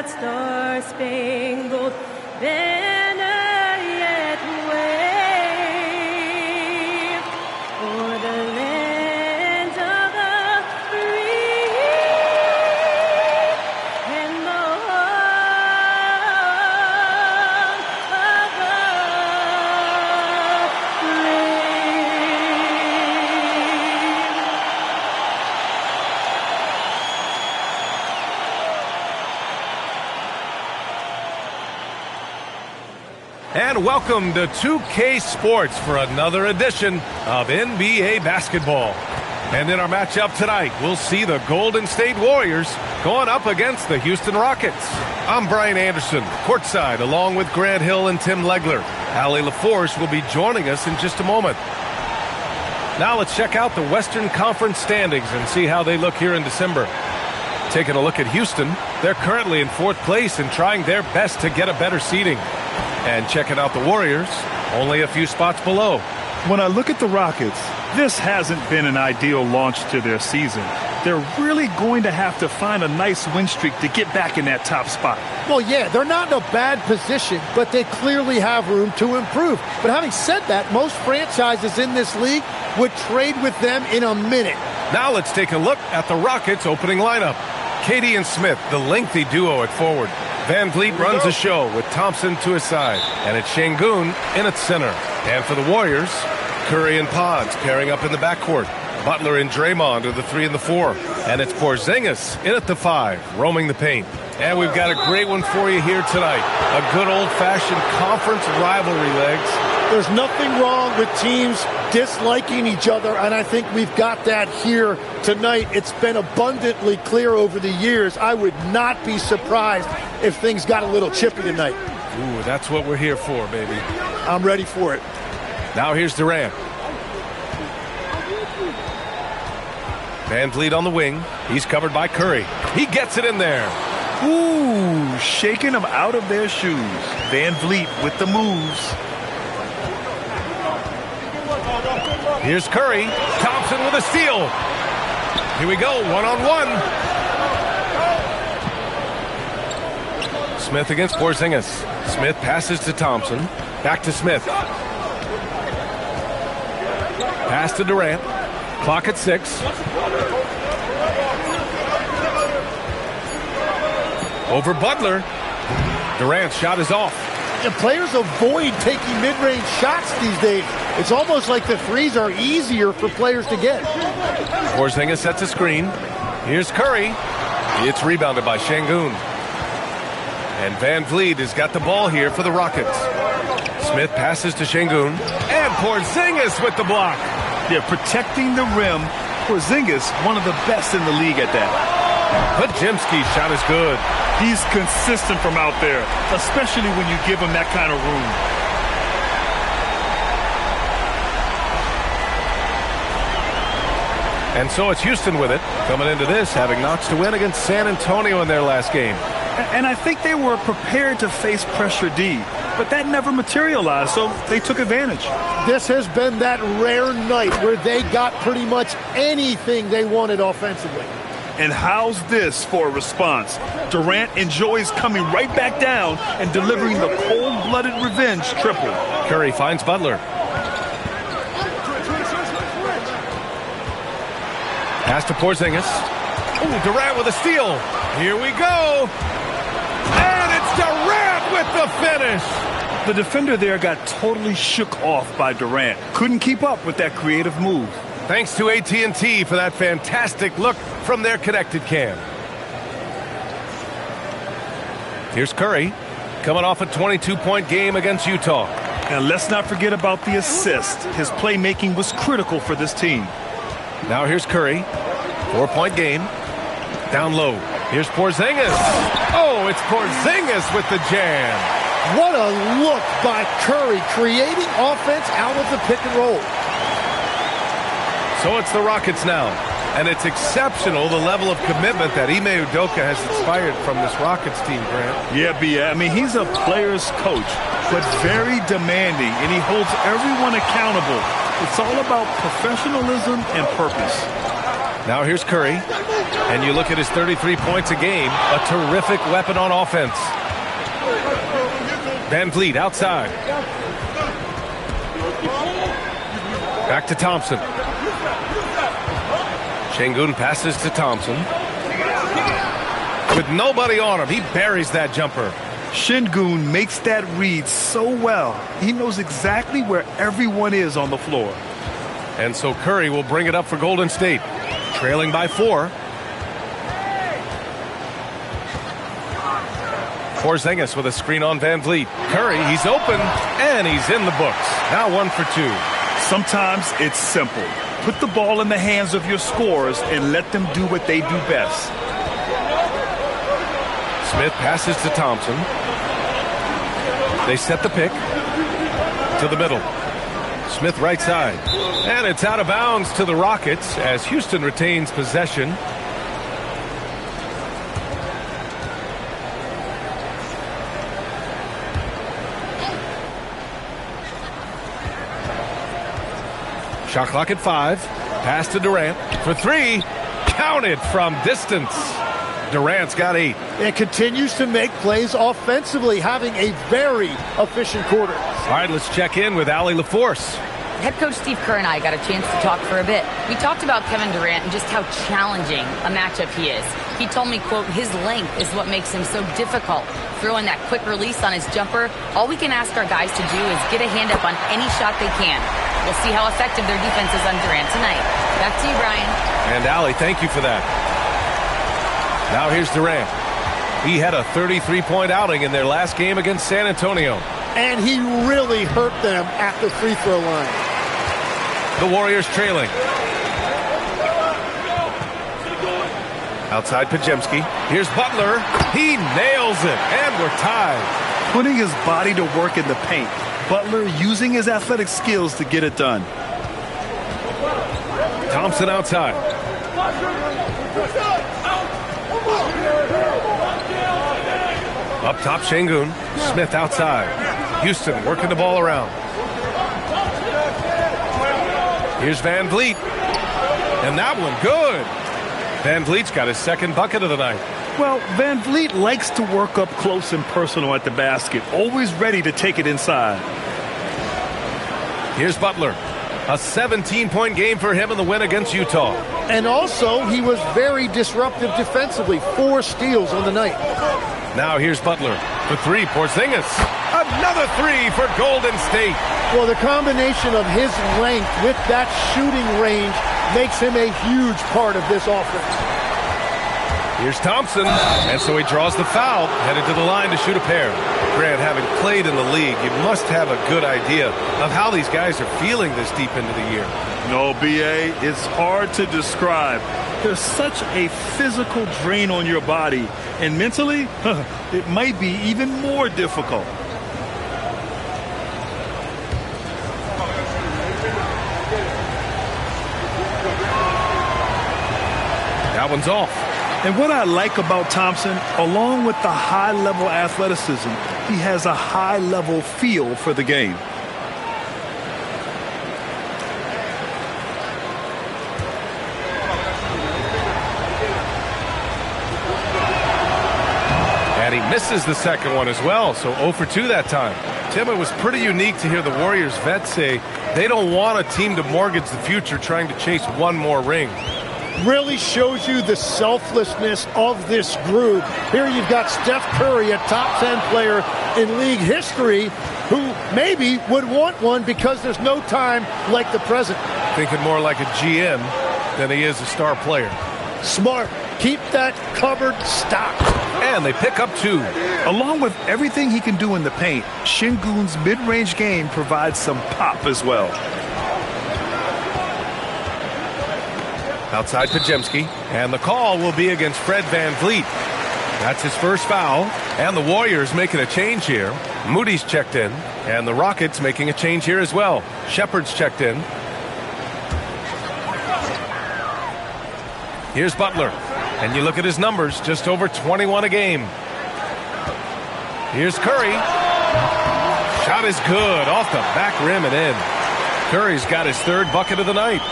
that star-spangled banner yet wave o'er the land of the free and the home of the And welcome to 2K Sports for another edition of NBA basketball. And in our matchup tonight, we'll see the Golden State Warriors going up against the Houston Rockets. I'm Brian Anderson, courtside, along with Grant Hill and Tim Legler. Allie LaForce will be joining us in just a moment. Now let's check out the Western Conference standings and see how they look here in December. Taking a look at Houston, they're currently in 4th place and trying their best to get a better seeding. And checking out the Warriors, only a few spots below. When I look at the Rockets, this hasn't been an ideal launch to their season. They're really going to have to find a nice win streak to get back in that top spot. Well, yeah, they're not in a bad position, but they clearly have room to improve. But having said that, most franchises in this league would trade with them in a minute. Now let's take a look at the Rockets' opening lineup. Katie and Smith, the lengthy duo at forward. Van Vliet runs the show with Thompson to his side, and it's Şengün in its center. And for the Warriors, Curry and Pods pairing up in the backcourt. Butler and Draymond are the 3 and the 4. And it's Porzingis in at the 5, roaming the paint. And we've got a great one for you here tonight. A good old-fashioned conference rivalry, Legs. There's nothing wrong with teams disliking each other, and I think we've got that here tonight. It's been abundantly clear over the years. I would not be surprised if things got a little chippy tonight. Ooh, that's what we're here for, baby. I'm ready for it. Now here's Durant. Van Vliet on the wing. He's covered by Curry. He gets it in there. Ooh, shaking them out of their shoes. Van Vliet with the moves. Here's Curry. Thompson with a steal. Here we go, one-on-one. Smith against Porzingis. Smith passes to Thompson. Back to Smith. Pass to Durant. Clock at 6. Over Butler. Durant's shot is off. And players avoid taking mid-range shots these days. It's almost like the threes are easier for players to get. Porzingis sets a screen. Here's Curry. It's rebounded by Şengün. And Van Vliet has got the ball here for the Rockets. Smith passes to Şengün. And Porzingis with the block. They're protecting the rim. Porzingis, one of the best in the league at that. Podziemski's shot is good. He's consistent from out there, especially when you give him that kind of room. And so it's Houston with it, coming into this, having notched a win against San Antonio in their last game. And I think they were prepared to face pressure D, but that never materialized, so they took advantage. This has been that rare night where they got pretty much anything they wanted offensively. And how's this for a response? Durant enjoys coming right back down and delivering the cold-blooded revenge triple. Curry finds Butler. Pass to Porzingis. Ooh, Durant with a steal. Here we go. And it's Durant with the finish. The defender there got totally shook off by Durant. Couldn't keep up with that creative move. Thanks to AT&T for that fantastic look from their connected cam. Here's Curry, coming off a 22-point game against Utah. And let's not forget about the assist. His playmaking was critical for this team. Now here's Curry, 4-point game, down low. Here's Porzingis. Oh, it's Porzingis with the jam. What a look by Curry, creating offense out of the pick and roll. So it's the Rockets now. And it's exceptional, the level of commitment that Ime Udoka has inspired from this Rockets team, Grant. Yeah, B.A. I mean, he's a player's coach, but very demanding, and he holds everyone accountable. It's all about professionalism and purpose. Now here's Curry. And you look at his 33 points a game, a terrific weapon on offense. Van Vliet outside. Back to Thompson. Şengün passes to Thompson. With nobody on him, he buries that jumper. Şengün makes that read so well. He knows exactly where everyone is on the floor. And so Curry will bring it up for Golden State, trailing by 4. Porzingis with a screen on Van Vliet. Curry, he's open, and he's in the books. Now 1 for 2. Sometimes it's simple. Put the ball in the hands of your scorers and let them do what they do best. Smith passes to Thompson. They set the pick to the middle. Smith right side. And it's out of bounds to the Rockets as Houston retains possession. Shot clock at 5. Pass to Durant for 3. Counted from distance. Durant's got 8. And continues to make plays offensively, having a very efficient quarter. All right, let's check in with Allie LaForce. Head coach Steve Kerr and I got a chance to talk for a bit. We talked about Kevin Durant and just how challenging a matchup he is. He told me, quote, his length is what makes him so difficult. Throwing that quick release on his jumper, all we can ask our guys to do is get a hand up on any shot they can. We'll see how effective their defense is on Durant tonight. Back to you, Brian. And Allie, thank you for that. Now here's Durant. He had a 33-point outing in their last game against San Antonio. And he really hurt them at the free throw line. The Warriors trailing. Outside Podziemski. Here's Butler. He nails it. And we're tied. Putting his body to work in the paint. Butler using his athletic skills to get it done. Thompson outside. Up top, Şengün. Smith outside. Houston working the ball around. Here's Van Vliet. And that one good. Van Vliet's got his second bucket of the night. Well, Van Vliet likes to work up close and personal at the basket, always ready to take it inside. Here's Butler. A 17-point game for him in the win against Utah. And also, he was very disruptive defensively. 4 steals on the night. Now here's Butler for 3. Porzingis. Another 3 for Golden State. Well, the combination of his length with that shooting range makes him a huge part of this offense. Here's Thompson, and so he draws the foul, headed to the line to shoot a pair. Grant, having played in the league, you must have a good idea of how these guys are feeling this deep into the year. No, B.A., it's hard to describe. There's such a physical drain on your body, and mentally, it might be even more difficult. That one's off. And what I like about Thompson, along with the high-level athleticism, he has a high-level feel for the game. And he misses the second one as well, so 0 for 2 that time. Tim, it was pretty unique to hear the Warriors vets say they don't want a team to mortgage the future trying to chase one more ring. Really shows you the selflessness of this group. Here you've got Steph Curry, a top 10 player in league history, who maybe would want one because there's no time like the present. Thinking more like a GM than he is a star player. Smart. Keep that cupboard stocked. And they pick up 2. Along with everything he can do in the paint, Şengün's mid-range game provides some pop as well. Outside Podziemski, and the call will be against Fred Van Vliet. That's his first foul, and the Warriors making a change here. Moody's checked in, and the Rockets making a change here as well. Shepard's checked in. Here's Butler, and you look at his numbers, just over 21 a game. Here's Curry. Shot is good, off the back rim and in. Curry's got his 3rd bucket of the night.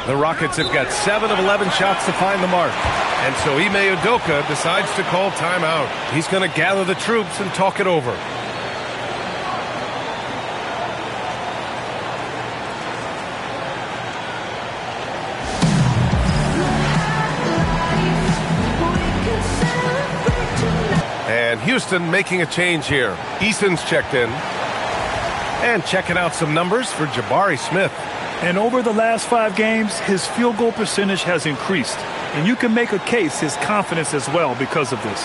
The Rockets have got 7 of 11 shots to find the mark. And so Ime Udoka decides to call timeout. He's going to gather the troops and talk it over. And Houston making a change here. Eason's checked in. And checking out some numbers for Jabari Smith. And over the last 5 games, his field goal percentage has increased. And you can make a case his confidence as well because of this.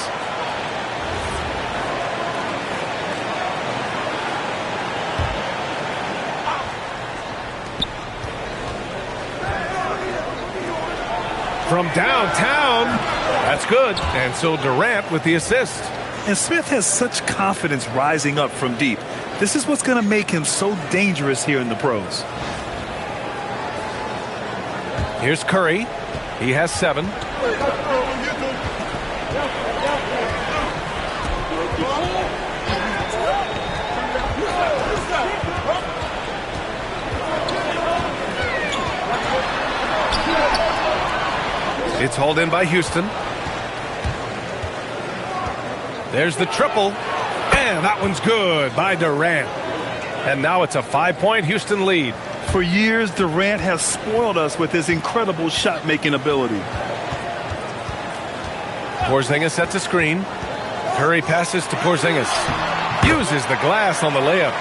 From downtown, that's good. And so Durant with the assist. And Smith has such confidence rising up from deep. This is what's going to make him so dangerous here in the pros. Here's Curry. He has 7. It's hauled in by Houston. There's the triple. And that one's good by Durant. And now it's a 5-point Houston lead. For years, Durant has spoiled us with his incredible shot-making ability. Porzingis sets a screen. Curry passes to Porzingis. Uses the glass on the layup.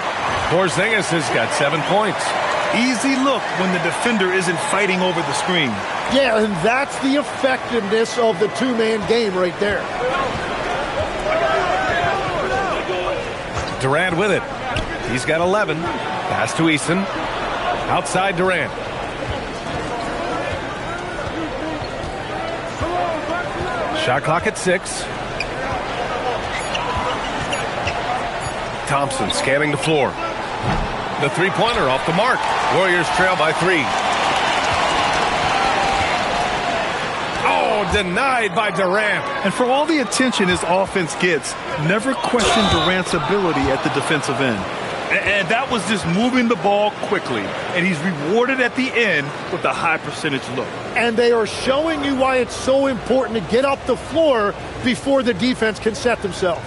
Porzingis has got 7 points. Easy look when the defender isn't fighting over the screen. Yeah, and that's the effectiveness of the two-man game right there. Durant with it. He's got 11. Pass to Eason. Outside Durant. Shot clock at 6. Thompson scanning the floor. The three-pointer off the mark. Warriors trail by 3. Oh, denied by Durant. And for all the attention his offense gets, never question Durant's ability at the defensive end. And that was just moving the ball quickly. And he's rewarded at the end with a high percentage look. And they are showing you why it's so important to get up the floor before the defense can set themselves.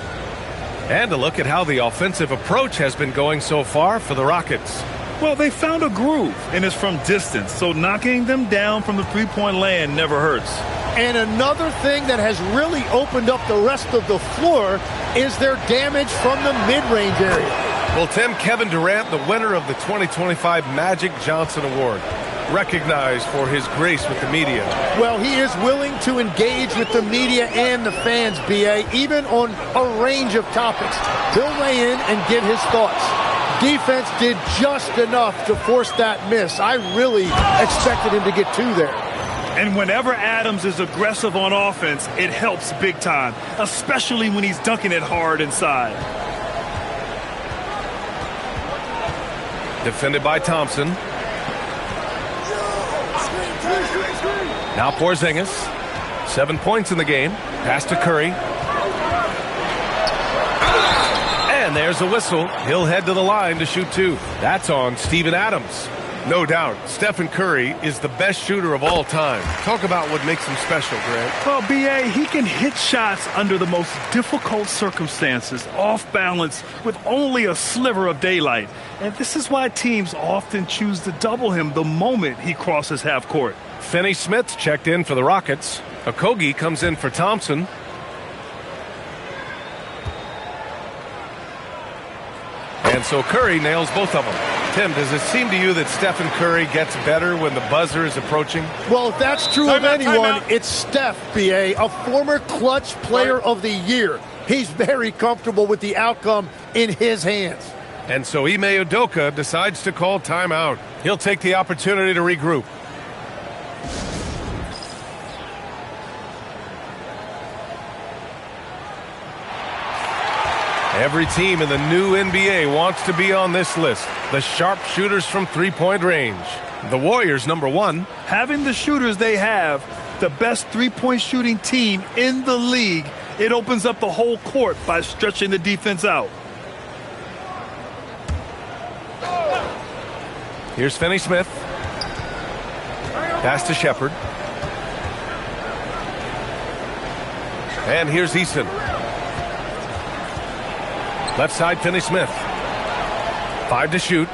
And to look at how the offensive approach has been going so far for the Rockets. Well, they found a groove, and it's from distance. So knocking them down from the three-point land never hurts. And another thing that has really opened up the rest of the floor is their damage from the mid-range area. Well, Tim, Kevin Durant, the winner of the 2025 Magic Johnson Award, recognized for his grace with the media. Well, he is willing to engage with the media and the fans, B.A., even on a range of topics. He'll weigh in and give his thoughts. Defense did just enough to force that miss. I really expected him to get 2 there. And whenever Adams is aggressive on offense, it helps big time, especially when he's dunking it hard inside. Defended by Thompson. Now Porzingis. 7 points in the game. Pass to Curry. And there's a whistle. He'll head to the line to shoot 2. That's on Steven Adams. No doubt, Stephen Curry is the best shooter of all time. Talk about what makes him special, Grant. Well, B.A., he can hit shots under the most difficult circumstances, off balance, with only a sliver of daylight. And this is why teams often choose to double him the moment he crosses half court. Finney Smith checked in for the Rockets. Okogie comes in for Thompson. And so Curry nails both of them. Tim, does it seem to you that Stephen Curry gets better when the buzzer is approaching? Well, if that's true of anyone, it's Steph, B.A., a former clutch player of the year. He's very comfortable with the outcome in his hands. And so Ime Udoka decides to call timeout. He'll take the opportunity to regroup. Every team in the new NBA wants to be on this list. The sharpshooters from three-point range. The Warriors, number 1. Having the shooters they have, the best three-point shooting team in the league, it opens up the whole court by stretching the defense out. Here's Finney Smith. Pass to Shepard. And here's Eason. Left side, Finney-Smith. 5 to shoot.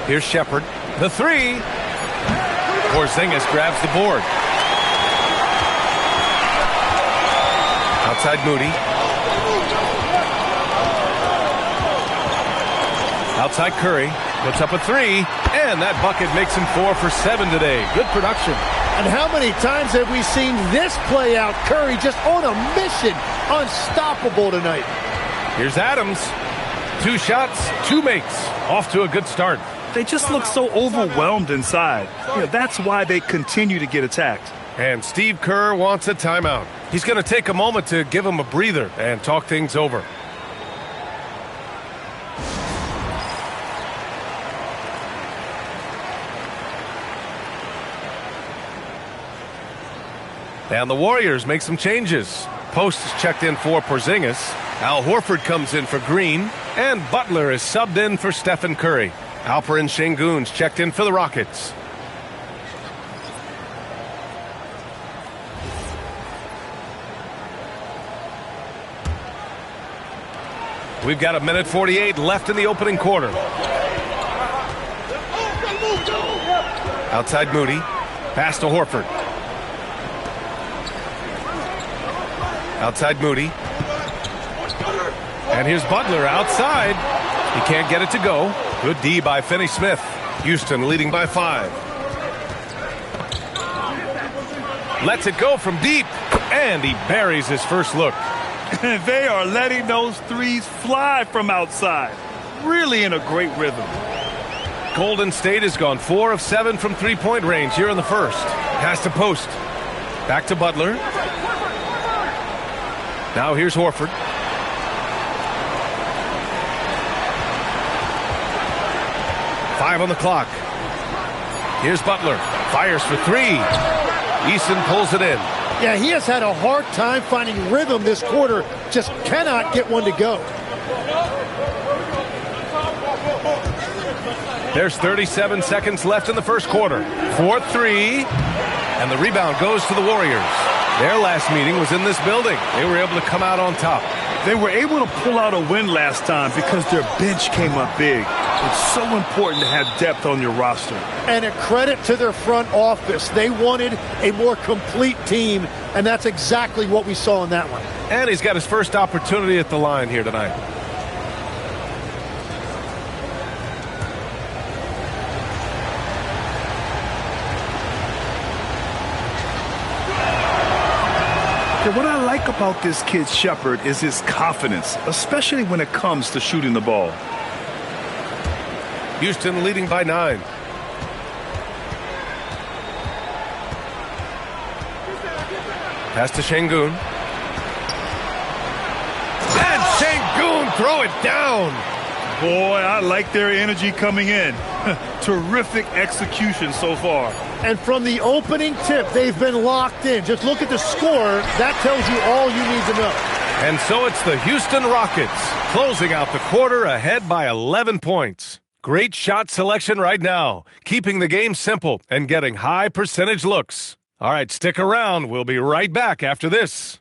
Here's Shepard. The 3. Porzingis grabs the board. Outside Moody. Outside Curry. Puts up a 3. And that bucket makes him 4 for 7 today. Good production. And how many times have we seen this play out? Curry just on a mission. Unstoppable tonight. Here's Adams. 2 shots, 2 makes. Off to a good start. They just look so overwhelmed inside. That's why they continue to get attacked. And Steve Kerr wants a timeout. He's going to take a moment to give him a breather and talk things over. And the Warriors make some changes. Post is checked in for Porzingis. Al Horford comes in for Green. And Butler is subbed in for Stephen Curry. Alperen Şengün's checked in for the Rockets. We've got 1:48 left in the opening quarter. Outside Moody. Pass to Horford. Outside Moody. And here's Butler outside. He can't get it to go. Good D by Finney-Smith. Houston leading by 5. Lets it go from deep. And he buries his first look. They are letting those threes fly from outside. Really in a great rhythm. Golden State has gone 4 of 7 from three-point range here in the first. Pass to Post. Back to Butler. Now here's Horford. Five on the clock. Here's Butler. Fires for 3. Eason pulls it in. Yeah, he has had a hard time finding rhythm this quarter. Just cannot get one to go. There's 37 seconds left in the first quarter. 4-3. And the rebound goes to the Warriors. Their last meeting was in this building. They were able to come out on top. They were able to pull out a win last time because their bench came up big. It's so important to have depth on your roster. And a credit to their front office. They wanted a more complete team, and that's exactly what we saw in that one. And he's got his first opportunity at the line here tonight. What I like about this kid Shepard is his confidence, especially when it comes to shooting the ball. Houston leading by 9. Pass to Şengün. And Şengün throw it down. Boy, I like their energy coming in. Terrific execution so far. And from the opening tip, they've been locked in. Just look at the score. That tells you all you need to know. And so it's the Houston Rockets closing out the quarter ahead by 11 points. Great shot selection right now, keeping the game simple and getting high percentage looks. All right, stick around. We'll be right back after this.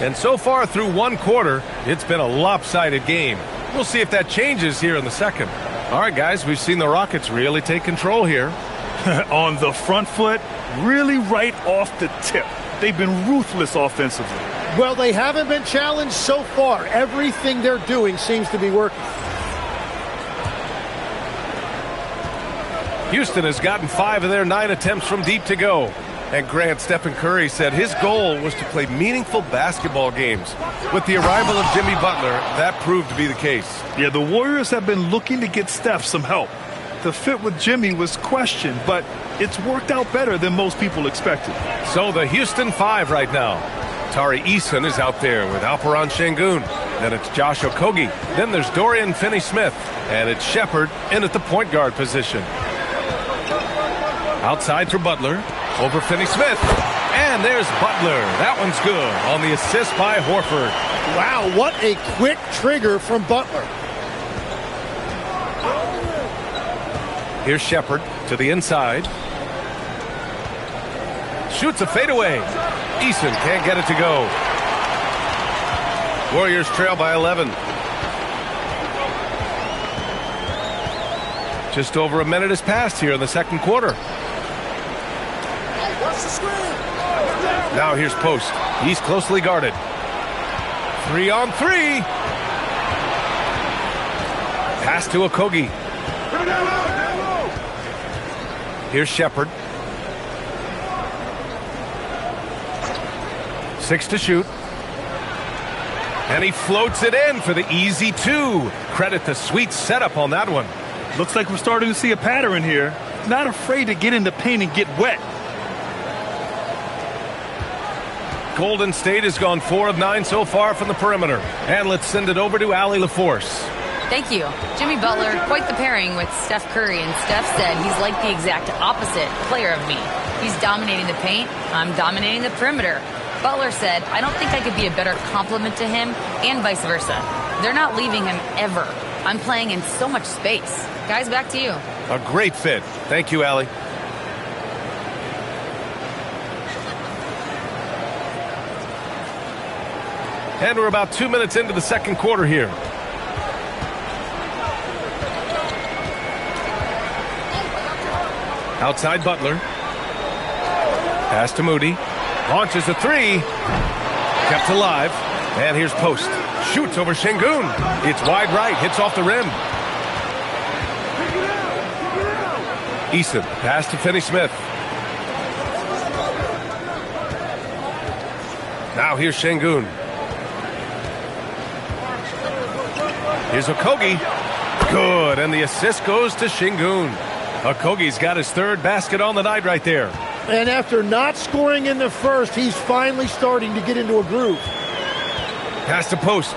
And so far through one quarter, it's been a lopsided game. We'll see if that changes here in the second. All right, guys, we've seen the Rockets really take control here. On the front foot, really right off the tip. They've been ruthless offensively. Well, they haven't been challenged so far. Everything they're doing seems to be working. Houston has gotten 5 of their 9 attempts from deep to go. And Grant, Stephen Curry said his goal was to play meaningful basketball games. With the arrival of Jimmy Butler, that proved to be the case. Yeah, the Warriors have been looking to get Steph some help. The fit with Jimmy was questioned, but it's worked out better than most people expected. So the Houston 5 right now. Tari Eason is out there with Alperen Şengün. Then it's Josh Okogie. Then there's Dorian Finney-Smith. And it's Shepard in at the point guard position. Outside for Butler. Over Finney-Smith. And there's Butler. That one's good on the assist by Horford. Wow, what a quick trigger from Butler. Here's Shepard to the inside. Shoots a fadeaway. Eason can't get it to go. Warriors trail by 11. Just over a minute has passed here in the second quarter. Now here's Post. He's closely guarded. 3-on-3. Pass to Okogie. Here's Shepard. 6 to shoot. And he floats it in for the easy 2. Credit the sweet setup on that one. Looks like we're starting to see a pattern here. Not afraid to get in the paint and get wet. Golden State has gone 4 of 9 so far from the perimeter. And let's send it over to Allie LaForce. Thank you. Jimmy Butler, quite the pairing with Steph Curry, and Steph said he's like the exact opposite player of me. He's dominating the paint, I'm dominating the perimeter. Butler said, I don't think I could be a better complement to him, and vice versa. They're not leaving him ever. I'm playing in so much space. Guys, back to you. A great fit. Thank you, Allie. And we're about 2 minutes into the second quarter here. Outside Butler. Pass to Moody. Launches a 3. Kept alive. And here's Post. Shoots over Şengün. It's wide right. Hits off the rim. Eason. Pass to Finney-Smith. Now here's Şengün. Here's Okogie. Good. And the assist goes to Şengün. Okogie's got his third basket on the night right there. And after not scoring in the first, he's finally starting to get into a groove. Pass to Post.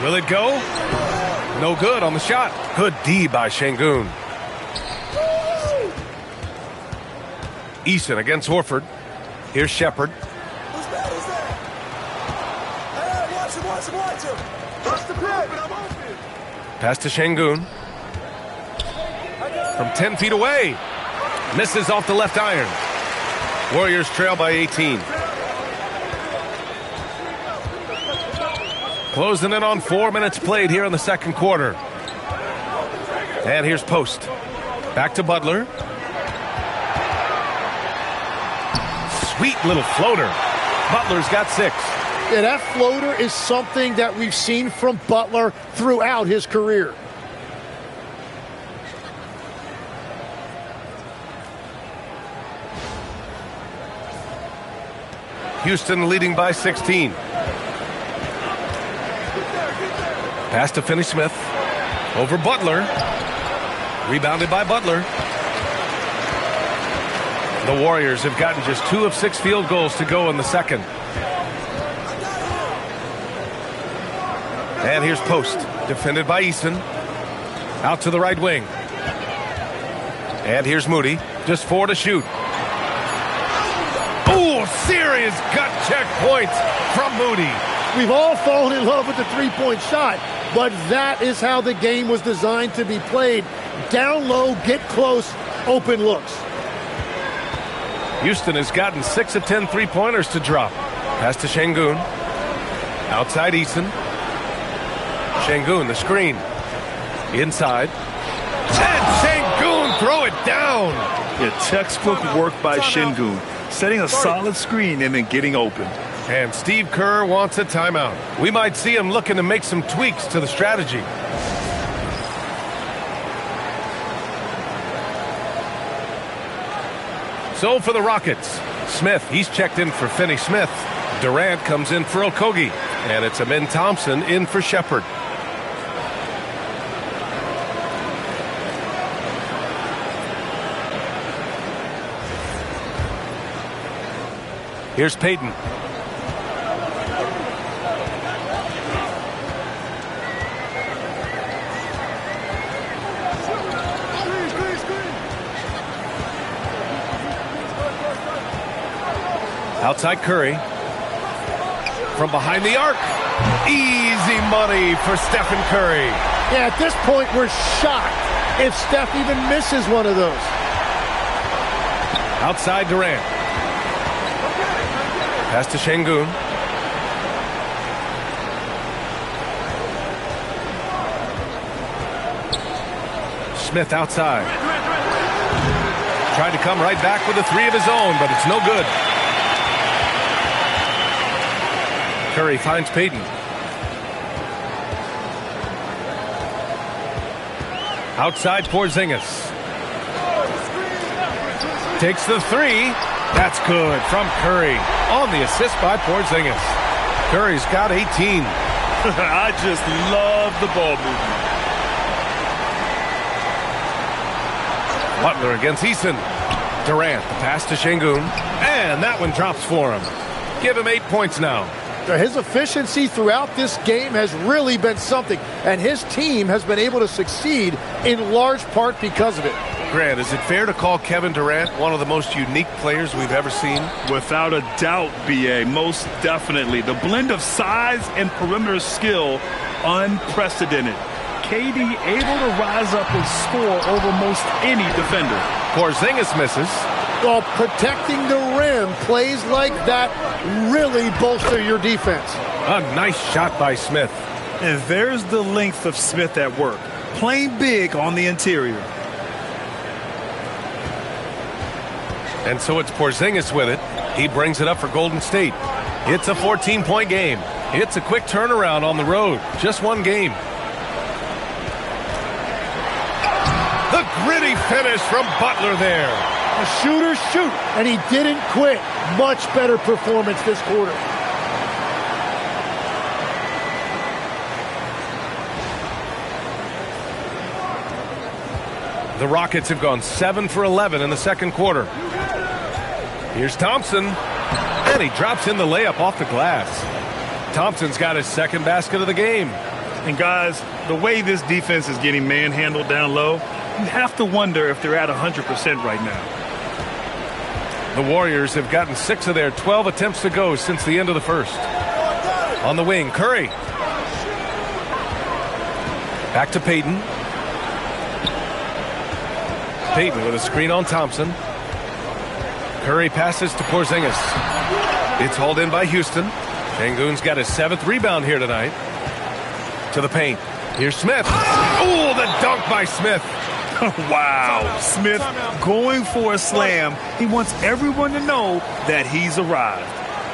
Will it go? No good on the shot. Good D by Şengün. Eason against Horford. Here's Shepard. Pass to Şengün. From 10 feet away. Misses off the left iron. Warriors trail by 18. Closing in on 4 minutes played here in the second quarter. And here's Post. Back to Butler. Sweet little floater. Butler's got 6. Yeah, that floater is something that we've seen from Butler throughout his career. Houston leading by 16. Pass to Finney-Smith. Over Butler. Rebounded by Butler. The Warriors have gotten just 2 of 6 field goals to go in the second. And here's Post. Defended by Eason. Out to the right wing. And here's Moody. Just 4 to shoot. Oh, serious gut check points from Moody. We've all fallen in love with the three-point shot, but that is how the game was designed to be played. Down low, get close, open looks. Houston has gotten 6 of 10 three-pointers to drop. Pass to Şengün. Outside Eason. Şengün, the screen. Inside. And Şengün, throw it down. Yeah, textbook work by Şengün. Setting a solid screen and then getting open. And Steve Kerr wants a timeout. We might see him looking to make some tweaks to the strategy. So for the Rockets, Smith, he's checked in for Finney-Smith. Durant comes in for Okogie. And it's Amin Thompson in for Shepard. Here's Payton. Outside Curry. From behind the arc. Easy money for Stephen Curry. Yeah, at this point, we're shocked if Steph even misses one of those. Outside Durant. Pass to Şengün. Smith outside. Tried to come right back with a three of his own, but it's no good. Curry finds Payton. Outside Porzingis. Takes the three. That's good from Curry. On the assist by Porzingis. Curry's got 18. I just love the ball movement. Butler against Eason. Durant, the pass to Şengün. And that one drops for him. Give him 8 points now. His efficiency throughout this game has really been something, and his team has been able to succeed in large part because of it. Grant, is it fair to call Kevin Durant one of the most unique players we've ever seen? Without a doubt, B.A., most definitely. The blend of size and perimeter skill, unprecedented. KD able to rise up and score over most any defender. Porzingis misses. Well, protecting the rim, plays like that really bolster your defense. A nice shot by Smith. And there's the length of Smith at work. Playing big on the interior. And so it's Porzingis with it. He brings it up for Golden State. It's a 14-point game. It's a quick turnaround on the road. Just one game. The gritty finish from Butler there. A shooter shoot, and he didn't quit. Much better performance this quarter. The Rockets have gone 7 for 11 in the second quarter. Here's Thompson, and he drops in the layup off the glass. Thompson's got his second basket of the game. And guys, the way this defense is getting manhandled down low, you have to wonder if they're at 100% right now. The Warriors have gotten 6 of their 12 attempts to go since the end of the first. On the wing, Curry. Back to Payton. Payton with a screen on Thompson. Curry passes to Porzingis. It's hauled in by Houston. Şengün's got his 7th rebound here tonight. To the paint. Here's Smith. Oh, the dunk by Smith. Wow. Smith going for a slam. He wants everyone to know that he's arrived.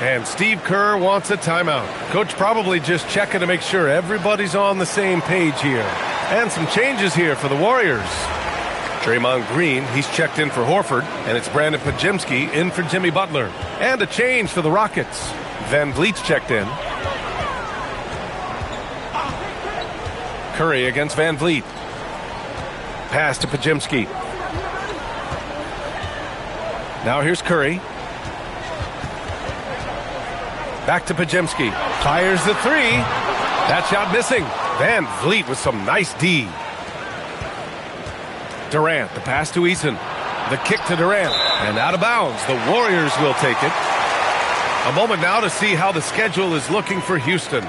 And Steve Kerr wants a timeout. Coach probably just checking to make sure everybody's on the same page here. And some changes here for the Warriors. Draymond Green, he's checked in for Horford, and it's Brandon Podziemski in for Jimmy Butler. And a change for the Rockets. Van Vliet's checked in. Curry against Van Vliet. Pass to Podziemski. Now here's Curry. Back to Podziemski. Fires the three. That shot missing. Van Vliet with some nice D. Durant, the pass to Eason. The kick to Durant. And out of bounds. The Warriors will take it. A moment now to see how the schedule is looking for Houston.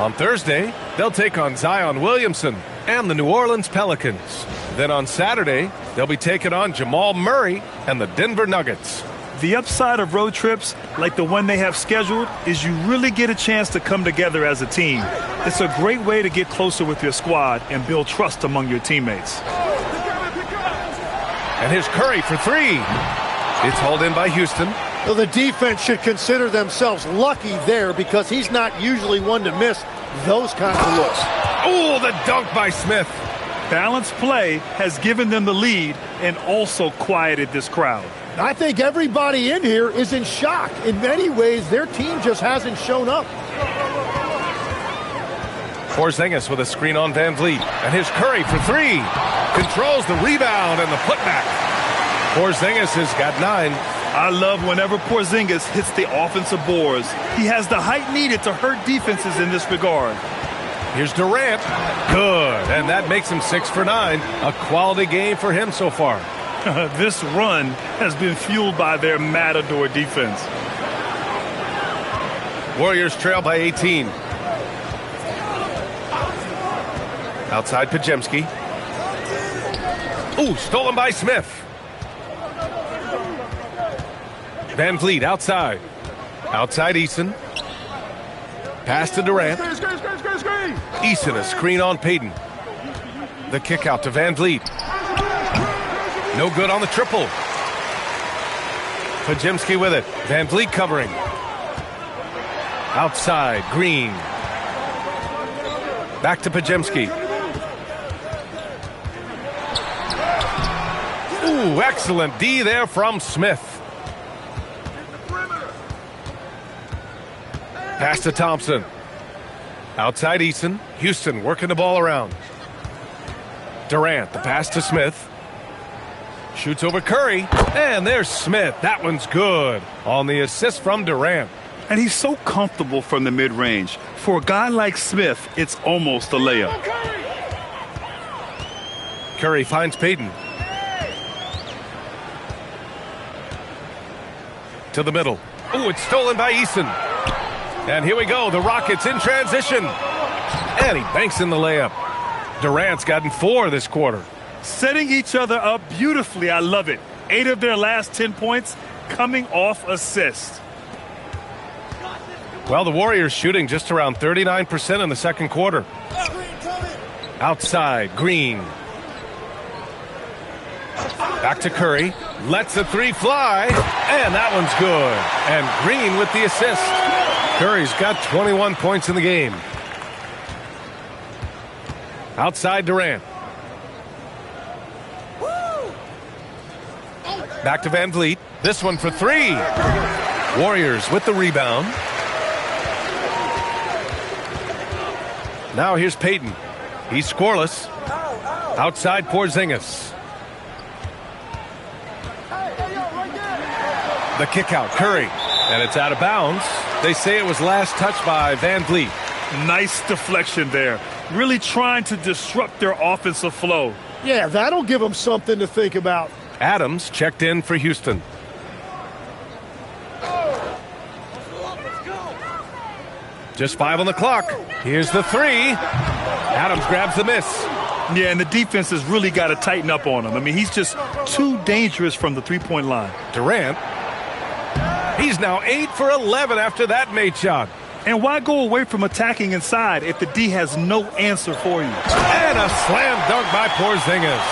On Thursday, they'll take on Zion Williamson and the New Orleans Pelicans. Then on Saturday, they'll be taking on Jamal Murray and the Denver Nuggets. The upside of road trips, like the one they have scheduled, is you really get a chance to come together as a team. It's a great way to get closer with your squad and build trust among your teammates. And here's Curry for three. It's hauled in by Houston. Well, the defense should consider themselves lucky there because he's not usually one to miss those kinds of looks. Oh, the dunk by Smith. Balanced play has given them the lead and also quieted this crowd. I think everybody in here is in shock. In many ways, their team just hasn't shown up. Porzingis with a screen on Van Vliet. And here's Curry for three. Controls the rebound and the putback. Porzingis has got 9. I love whenever Porzingis hits the offensive boards. He has the height needed to hurt defenses in this regard. Here's Durant. Good. And that makes him 6 for 9. A quality game for him so far. This run has been fueled by their matador defense. Warriors trail by 18. Outside Pajemski. Ooh, stolen by Smith. Van Vliet outside. Outside Eason. Pass to Durant. Eason, a screen on Payton. The kick out to Van Vliet. No good on the triple. Pajemski with it. Van Vliet covering. Outside, Green. Back to Pajemski. Ooh, excellent D there from Smith. Pass to Thompson. Outside Eason. Houston working the ball around. Durant, the pass to Smith. Shoots over Curry. And there's Smith. That one's good on the assist from Durant. And he's so comfortable from the mid-range. For a guy like Smith, it's almost a layup. Curry finds Payton. To the middle. Ooh, it's stolen by Eason. And here we go. The Rockets in transition. And he banks in the layup. Durant's gotten 4 this quarter. Setting each other up beautifully. I love it. 8 of their last 10 points coming off assists. Well, the Warriors shooting just around 39% in the second quarter. Outside, Green. Back to Curry. Lets the 3 fly. And that one's good. And Green with the assist. Curry's got 21 points in the game. Outside Durant. Back to Van Vliet. This one for 3. Warriors with the rebound. Now here's Payton. He's scoreless. Outside Porzingis. The kick out, Curry. And it's out of bounds. They say it was last touched by Van Vliet. Nice deflection there. Really trying to disrupt their offensive flow. Yeah, that'll give them something to think about. Adams checked in for Houston. Just 5 on the clock. Here's the 3. Adams grabs the miss. Yeah, and the defense has really got to tighten up on him. I mean, he's just too dangerous from the three-point line. Durant. He's now 8 for 11 after that made shot. And why go away from attacking inside if the D has no answer for you? And a slam dunk by Porzingis.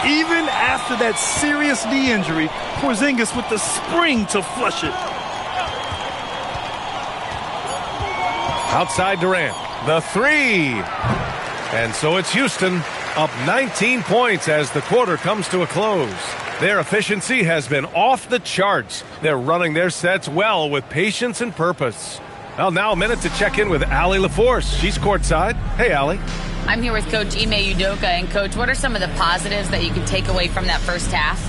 Even after that serious knee injury, Porzingis with the spring to flush it. Outside Durant. The 3. And so it's Houston up 19 points as the quarter comes to a close. Their efficiency has been off the charts. They're running their sets well with patience and purpose. Well, now a minute to check in with Allie LaForce. She's courtside. Hey, Allie. I'm here with Coach Ime Udoka. And, Coach, what are some of the positives that you can take away from that first half?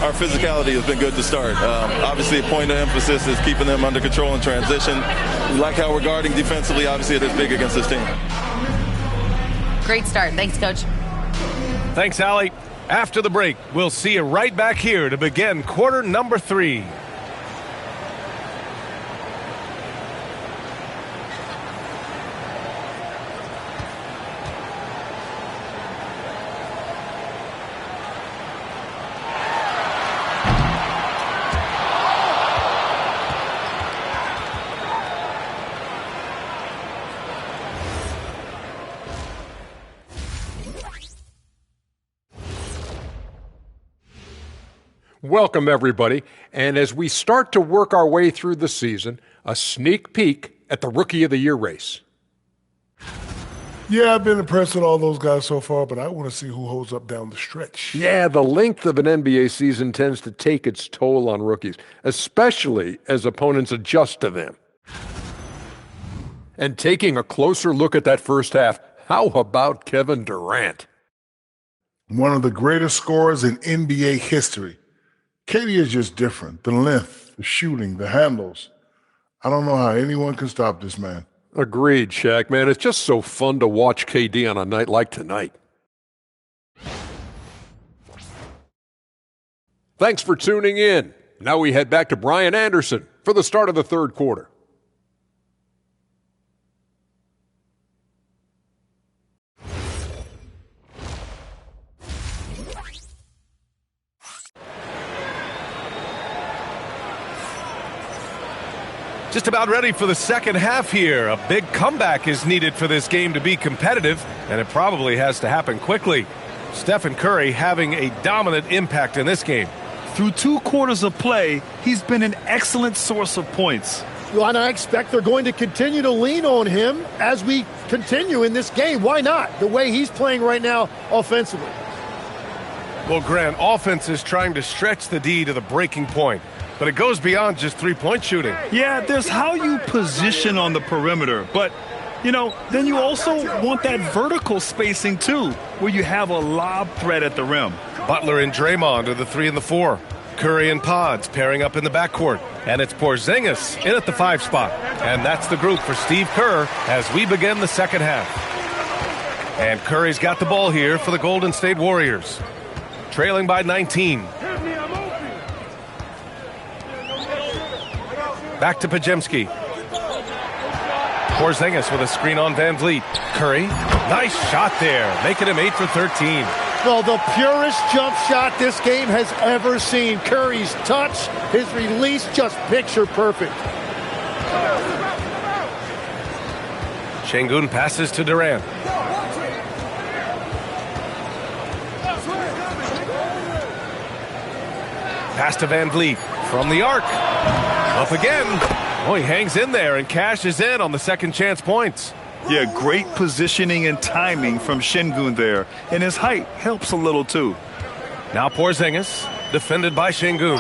Our physicality has been good to start. Obviously, a point of emphasis is keeping them under control in transition. We like how we're guarding defensively. Obviously, it is big against this team. Great start. Thanks, Coach. Thanks, Allie. After the break, we'll see you right back here to begin quarter number 3. Welcome, everybody. And as we start to work our way through the season, a sneak peek at the Rookie of the Year race. Yeah, I've been impressed with all those guys so far, but I want to see who holds up down the stretch. Yeah, the length of an NBA season tends to take its toll on rookies, especially as opponents adjust to them. And taking a closer look at that first half, how about Kevin Durant? One of the greatest scorers in NBA history. KD is just different. The length, the shooting, the handles. I don't know how anyone can stop this man. Agreed, Shaq, man. It's just so fun to watch KD on a night like tonight. Thanks for tuning in. Now we head back to Brian Anderson for the start of the third quarter. Just about ready for the second half here. A big comeback is needed for this game to be competitive, and it probably has to happen quickly. Stephen Curry having a dominant impact in this game. Through 2 quarters of play, he's been an excellent source of points. Well, and I expect they're going to continue to lean on him as we continue in this game. Why not? The way he's playing right now offensively. Well, Grant, offense is trying to stretch the D to the breaking point, but it goes beyond just three-point shooting. Yeah, there's how you position on the perimeter, but, you know, then you also want that vertical spacing, too, where you have a lob threat at the rim. Butler and Draymond are the 3 and the 4. Curry and Pods pairing up in the backcourt. And it's Porzingis in at the 5 spot. And that's the group for Steve Kerr as we begin the second half. And Curry's got the ball here for the Golden State Warriors. Trailing by 19. Back to Pajemski. Porzingis with a screen on Van Vliet. Curry, nice shot there, making him 8 for 13. Well, the purest jump shot this game has ever seen. Curry's touch, his release, just picture perfect. Şengün passes to Durant. Pass to Van Vliet from the arc. Up again. Oh, he hangs in there and cashes in on the second chance points. Yeah, great positioning and timing from Şengün there. And his height helps a little, too. Now Porzingis, defended by Şengün.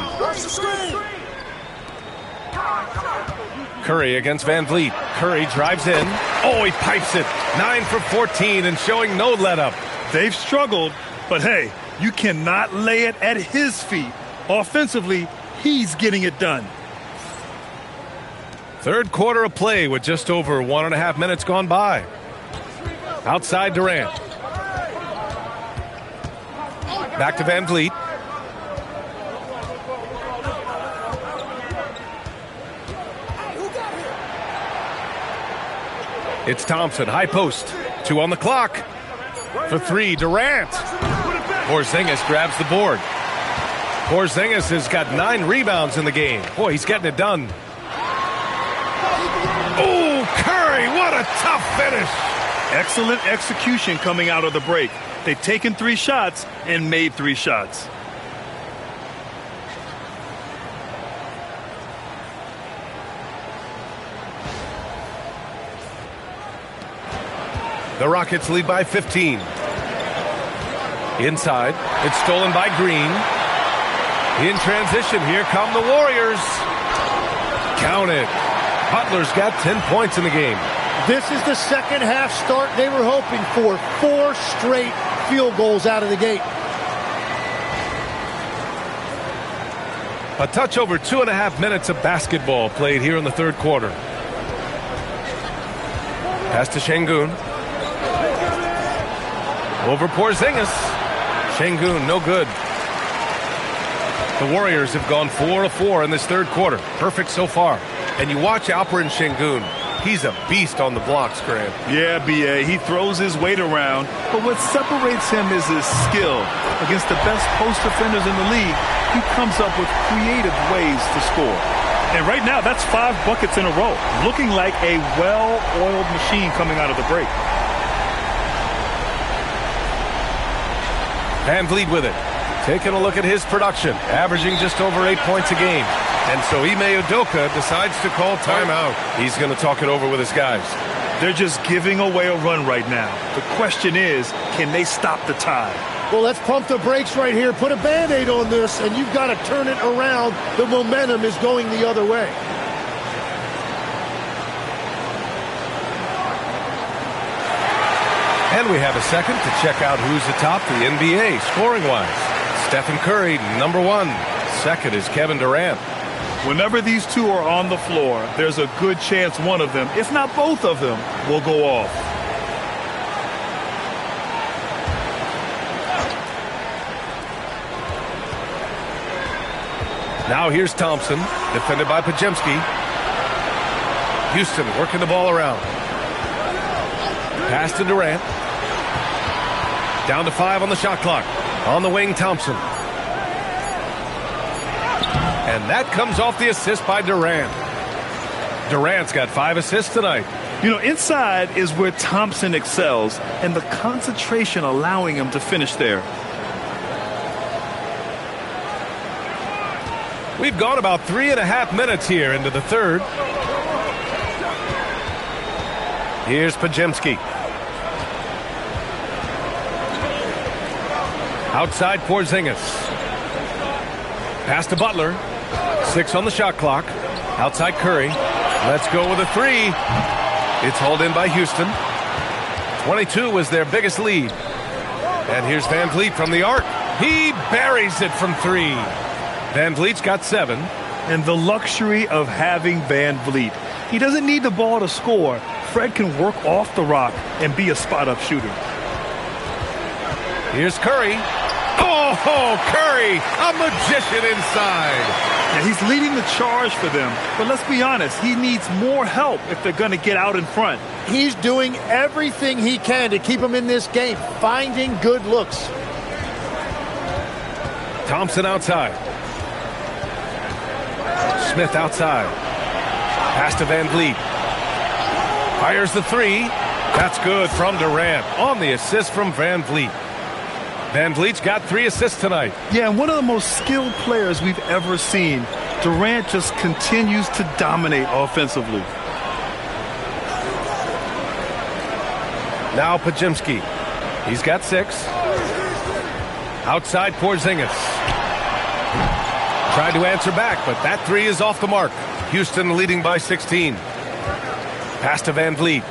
Curry against Van Vliet. Curry drives in. Oh, he pipes it. 9 for 14 and showing no let-up. They've struggled, but hey, you cannot lay it at his feet. Offensively, he's getting it done. Third quarter of play with just over 1.5 minutes gone by. Outside Durant. Back to Van Vliet. It's Thompson, high post. 2 on the clock. For 3, Durant. Porzingis grabs the board. Porzingis has got 9 rebounds in the game. Boy, he's getting it done. Oh, Curry, what a tough finish. Excellent execution coming out of the break. They've taken 3 shots and made 3 shots. The Rockets lead by 15. Inside, it's stolen by Green. In transition, here come the Warriors. Count it. Butler's got 10 points in the game. This is the second half start they were hoping for. 4 straight field goals out of the gate. A touch over 2.5 minutes of basketball played here in the third quarter. Pass to Şengün. Over Porzingis. Şengün, no good. The Warriors have gone 4 of 4 in this third quarter. Perfect so far. And you watch Alperen Şengün. He's a beast on the blocks, Grant. Yeah, B.A., he throws his weight around, but what separates him is his skill. Against the best post defenders in the league, he comes up with creative ways to score. And right now, that's 5 buckets in a row, looking like a well-oiled machine coming out of the break. Van Vliet with it. Taking a look at his production, averaging just over 8 points a game. And so Ime Udoka decides to call timeout. He's going to talk it over with his guys. They're just giving away a run right now. The question is, can they stop the tide? Well, let's pump the brakes right here. Put a Band-Aid on this, and you've got to turn it around. The momentum is going the other way. And we have a second to check out who's atop the NBA scoring-wise. Stephen Curry, number 1. second is Kevin Durant. Whenever these two are on the floor, there's a good chance one of them, if not both of them, will go off. Now here's Thompson, defended by Pajemski. Houston working the ball around. Pass to Durant. Down to 5 on the shot clock. On the wing, Thompson. And that comes off the assist by Durant. Durant's got 5 assists tonight. You know, inside is where Thompson excels, and the concentration allowing him to finish there. We've gone about 3.5 minutes here into the third. Here's Pajemski. Outside Porzingis. Pass to Butler. 6 on the shot clock. Outside Curry. Let's go with a 3. It's hauled in by Houston. 22 was their biggest lead. And here's Van Vliet from the arc. He buries it from 3. Van Vliet's got 7. And the luxury of having Van Vliet. He doesn't need the ball to score. Fred can work off the rock and be a spot-up shooter. Here's Curry. Oh, Curry, a magician inside. Yeah, he's leading the charge for them. But let's be honest, he needs more help if they're going to get out in front. He's doing everything he can to keep him in this game, finding good looks. Thompson outside. Smith outside. Pass to Van Vliet. Fires the 3. That's good from Durant on the assist from Van Vliet. Van Vliet's got 3 assists tonight. Yeah, and one of the most skilled players we've ever seen. Durant just continues to dominate offensively. Now Pajemski. He's got 6. Outside Porzingis. Tried to answer back, but that 3 is off the mark. Houston leading by 16. Pass to Van Vliet.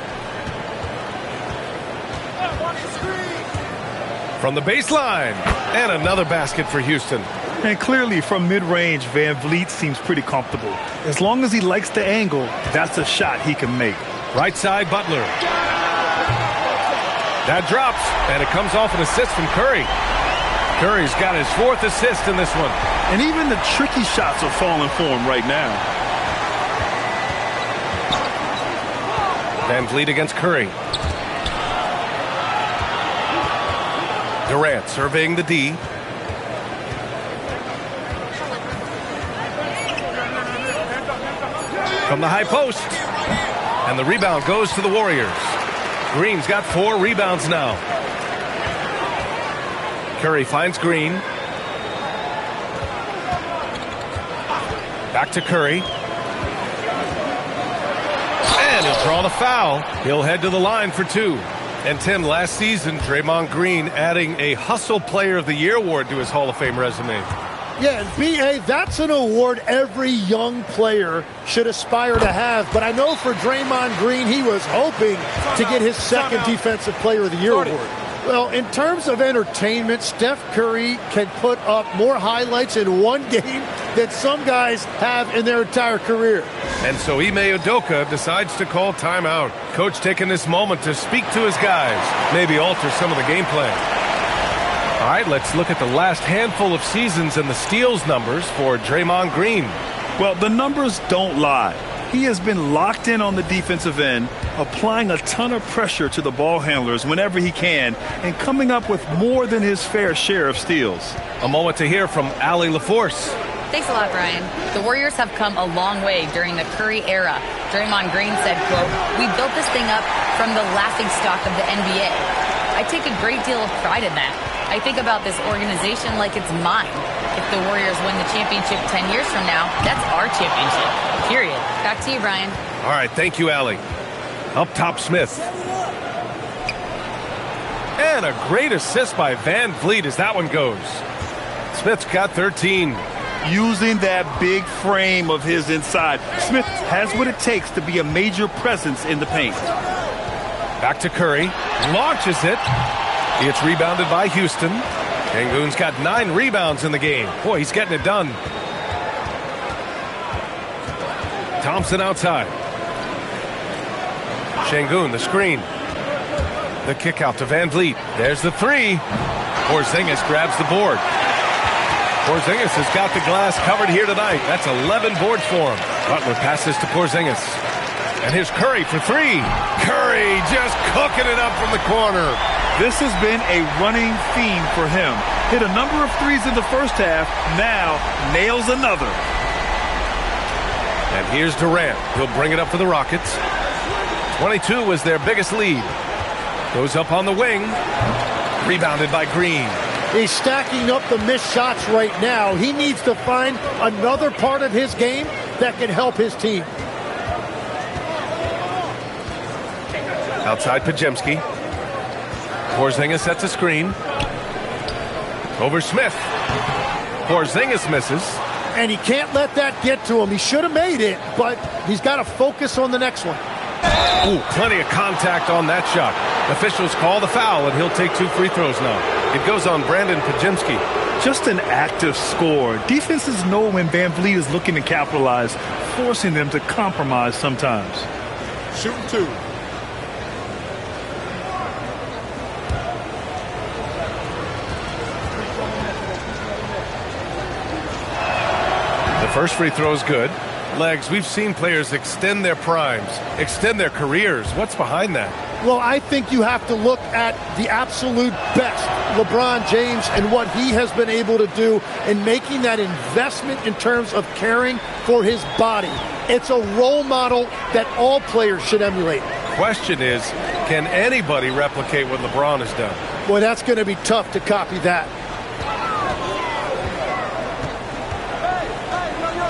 From the baseline. And another basket for Houston. And clearly from mid-range, Van Vliet seems pretty comfortable. As long as he likes the angle, that's a shot he can make. Right side, Butler. That drops, and it comes off an assist from Curry. Curry's got his 4th assist in this one. And even the tricky shots are falling for him right now. Van Vliet against Curry. Durant surveying the D. From the high post. And the rebound goes to the Warriors. Green's got 4 rebounds now. Curry finds Green. Back to Curry. And he'll draw the foul. He'll head to the line for 2. And Tim, last season, Draymond Green adding a Hustle Player of the Year award to his Hall of Fame resume. Yeah, and B.A., that's an award every young player should aspire to have. But I know for Draymond Green, he was hoping to get his 2nd Defensive Player of the Year award. Well, in terms of entertainment, Steph Curry can put up more highlights in one game than some guys have in their entire career. And so Ime Udoka decides to call timeout. Coach taking this moment to speak to his guys, maybe alter some of the game plan. All right, let's look at the last handful of seasons and the steals numbers for Draymond Green. Well, the numbers don't lie. He has been locked in on the defensive end, applying a ton of pressure to the ball handlers whenever he can, and coming up with more than his fair share of steals. A moment to hear from Allie LaForce. Thanks a lot, Brian. The Warriors have come a long way during the Curry era. Draymond Green said, quote, "We built this thing up from the laughingstock of the NBA. I take a great deal of pride in that. I think about this organization like it's mine. If the Warriors win the championship 10 years from now, that's our championship. Period." Back to you, Brian. All right, thank you, Allie. Up top, Smith. And a great assist by Van Vliet as that one goes. Smith's got 13. Using that big frame of his inside, Smith has what it takes to be a major presence in the paint. Back to Curry. Launches it. It's rebounded by Houston. Sengun's got 9 rebounds in the game. Boy, he's getting it done. Thompson outside. Şengün, the screen. The kick out to Van Vliet. There's the three. Porzingis grabs the board. Porzingis has got the glass covered here tonight. That's 11 boards for him. Butler passes to Porzingis. And here's Curry for three. Curry just cooking it up from the corner. This has been a running theme for him. Hit a number of threes in the first half. Now nails another. And here's Durant. He'll bring it up for the Rockets. 22 was their biggest lead. Goes up on the wing. Rebounded by Green. He's stacking up the missed shots right now. He needs to find another part of his game that can help his team. Outside Podziemski. Porzingis sets a screen. Over Smith. Porzingis misses. And he can't let that get to him. He should have made it, but he's got to focus on the next one. Ooh, plenty of contact on that shot. Officials call the foul, and he'll take 2 free throws now. It goes on Brandon Podziemski. Just an active score. Defenses know when Van Vliet is looking to capitalize, forcing them to compromise sometimes. Shooting 2. The first free throw is good. Legs, we've seen players extend their primes, extend their careers. What's behind that? Well, I think you have to look at the absolute best, LeBron James, and what he has been able to do in making that investment in terms of caring for his body. It's a role model that all players should emulate. Question is, can anybody replicate what LeBron has done? Boy, that's going to be tough to copy that.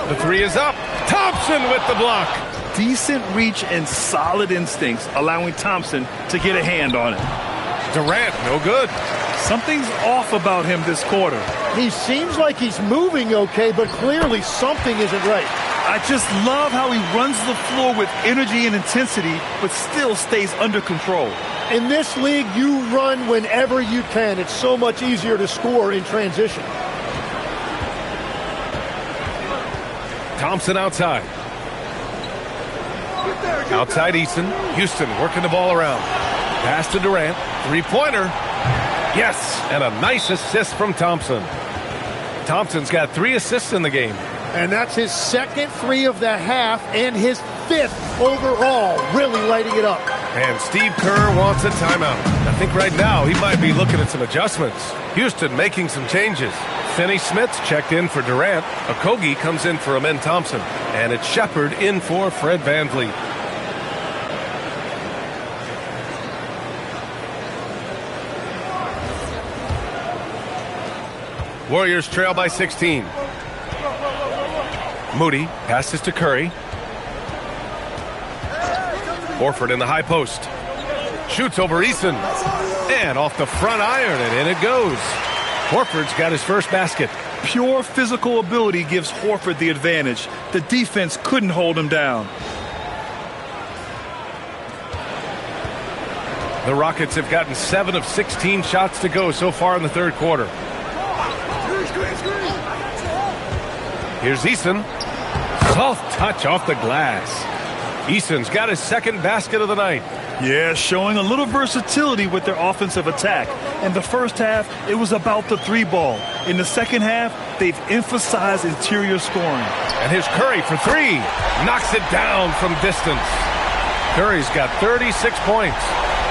The three is up. Thompson with the block. Decent reach and solid instincts, allowing Thompson to get a hand on it. Durant, no good. Something's off about him this quarter. He seems like he's moving okay, but clearly something isn't right. I just love how he runs the floor with energy and intensity, but still stays under control. In this league, you run whenever you can. It's so much easier to score in transition. Thompson outside. Outside Eason. Houston working the ball around. Pass to Durant. Three-pointer. Yes, and a nice assist from Thompson. Thompson's got 3 assists in the game. And that's his second 3 of the half and his 5th overall, really lighting it up. And Steve Kerr wants a timeout. I think right now he might be looking at some adjustments. Houston making some changes. Finney Smith's checked in for Durant. Okogie comes in for Amen Thompson. And it's Shepard in for Fred VanVleet. Warriors trail by 16. Moody passes to Curry. Horford in the high post. Shoots over Eason. And off the front iron, and in it goes. Horford's got his first basket. Pure physical ability gives Horford the advantage. The defense couldn't hold him down. The Rockets have gotten 7 of 16 shots to go so far in the third quarter. Here's Eason. Soft touch off the glass. Eason's got his second basket of the night. Yeah, showing a little versatility with their offensive attack. In the first half, it was about the 3-ball. In the second half, they've emphasized interior scoring. And here's Curry for 3. Knocks it down from distance. Curry's got 36 points.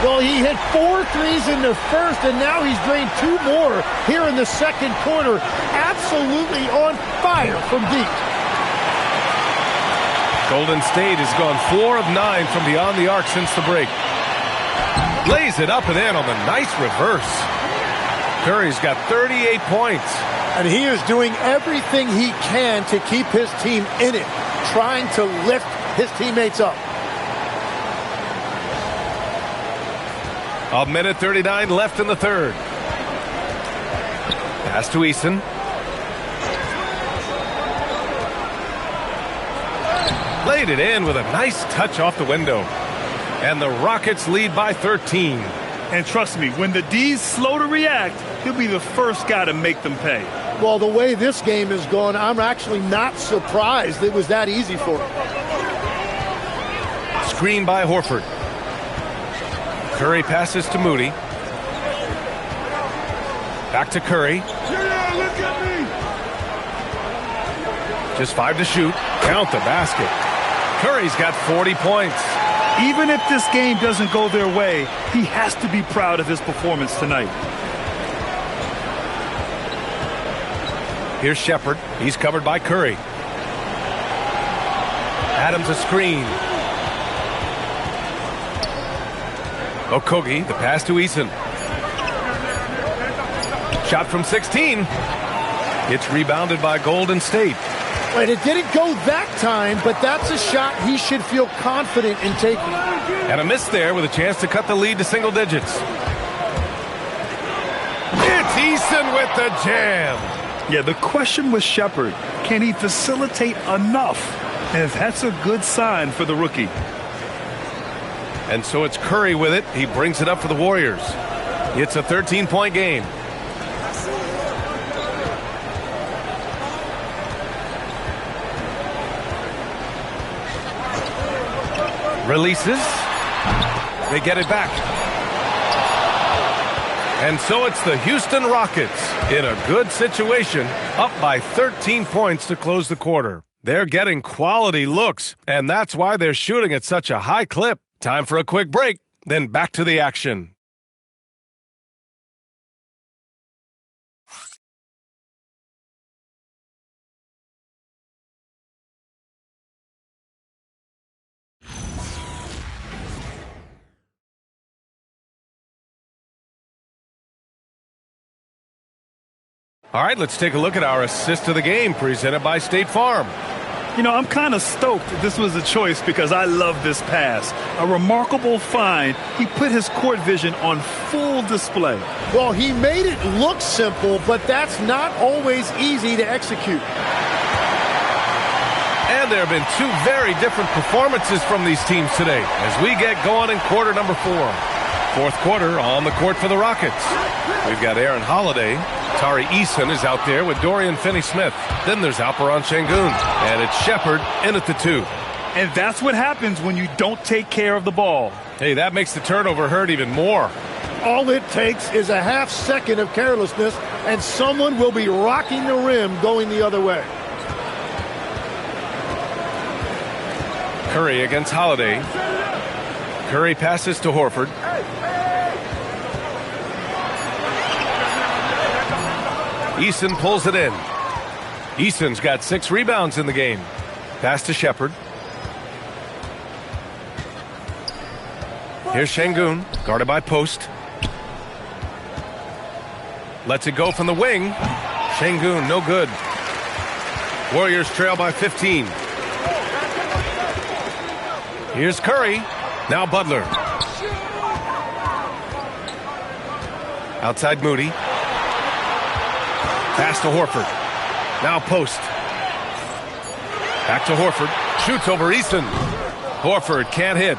Well, he hit 4 threes in the first, and now he's drained 2 more here in the second quarter. Absolutely on fire from deep. Golden State has gone 4 of 9 from beyond the arc since the break. Lays it up and in on the nice reverse. Curry's got 38 points. And he is doing everything he can to keep his team in it, trying to lift his teammates up. A minute 39 left in the third. Pass to Eason. Laid it in with a nice touch off the window. And the Rockets lead by 13. And trust me, when the D's slow to react, he'll be the first guy to make them pay. Well, the way this game has gone, I'm actually not surprised it was that easy for him. screen by Horford. Curry passes to Moody. Back to Curry. Just 5 to shoot. Count the basket. Curry's got 40 points. Even if this game doesn't go their way, he has to be proud of his performance tonight. Here's Shepherd. He's covered by Curry. Adams a screen. Okogie, the pass to Eason. Shot from 16. It's rebounded by Golden State. Right, it didn't go that time, but that's a shot he should feel confident in taking. And a miss there with a chance to cut the lead to single digits. It's Eason with the jam. Yeah, the question was Shepherd. Can he facilitate enough? And that's a good sign for the rookie. And so it's Curry with it. He brings it up for the Warriors. It's a 13-point game. Releases. They get it back. And so it's the Houston Rockets in a good situation, up by 13 points to close the quarter. They're getting quality looks, and that's why they're shooting at such a high clip. Time for a quick break, then back to the action. All right, let's take a look at our assist of the game presented by State Farm. You know, I'm kind of stoked this was a choice because I love this pass. A remarkable find. He put his court vision on full display. Well, he made it look simple, but that's not always easy to execute. And there have been two very different performances from these teams today as we get going in quarter number 4. Fourth quarter on the court for the Rockets. We've got Aaron Holiday. Tari Eason is out there with Dorian Finney-Smith. Then there's Alperon Şengün. And it's Shepherd in at the 2. And that's what happens when you don't take care of the ball. Hey, that makes the turnover hurt even more. All it takes is a half second of carelessness, and someone will be rocking the rim going the other way. Curry against Holiday. Curry passes to Horford. Eason pulls it in. Eason's got 6 rebounds in the game. Pass to Shepherd. Here's Şengün, guarded by Post. Lets it go from the wing. Şengün, no good. Warriors trail by 15. Here's Curry. Now Butler. Outside Moody. Pass to Horford. Now Post. Back to Horford. Shoots over Eason. Horford can't hit.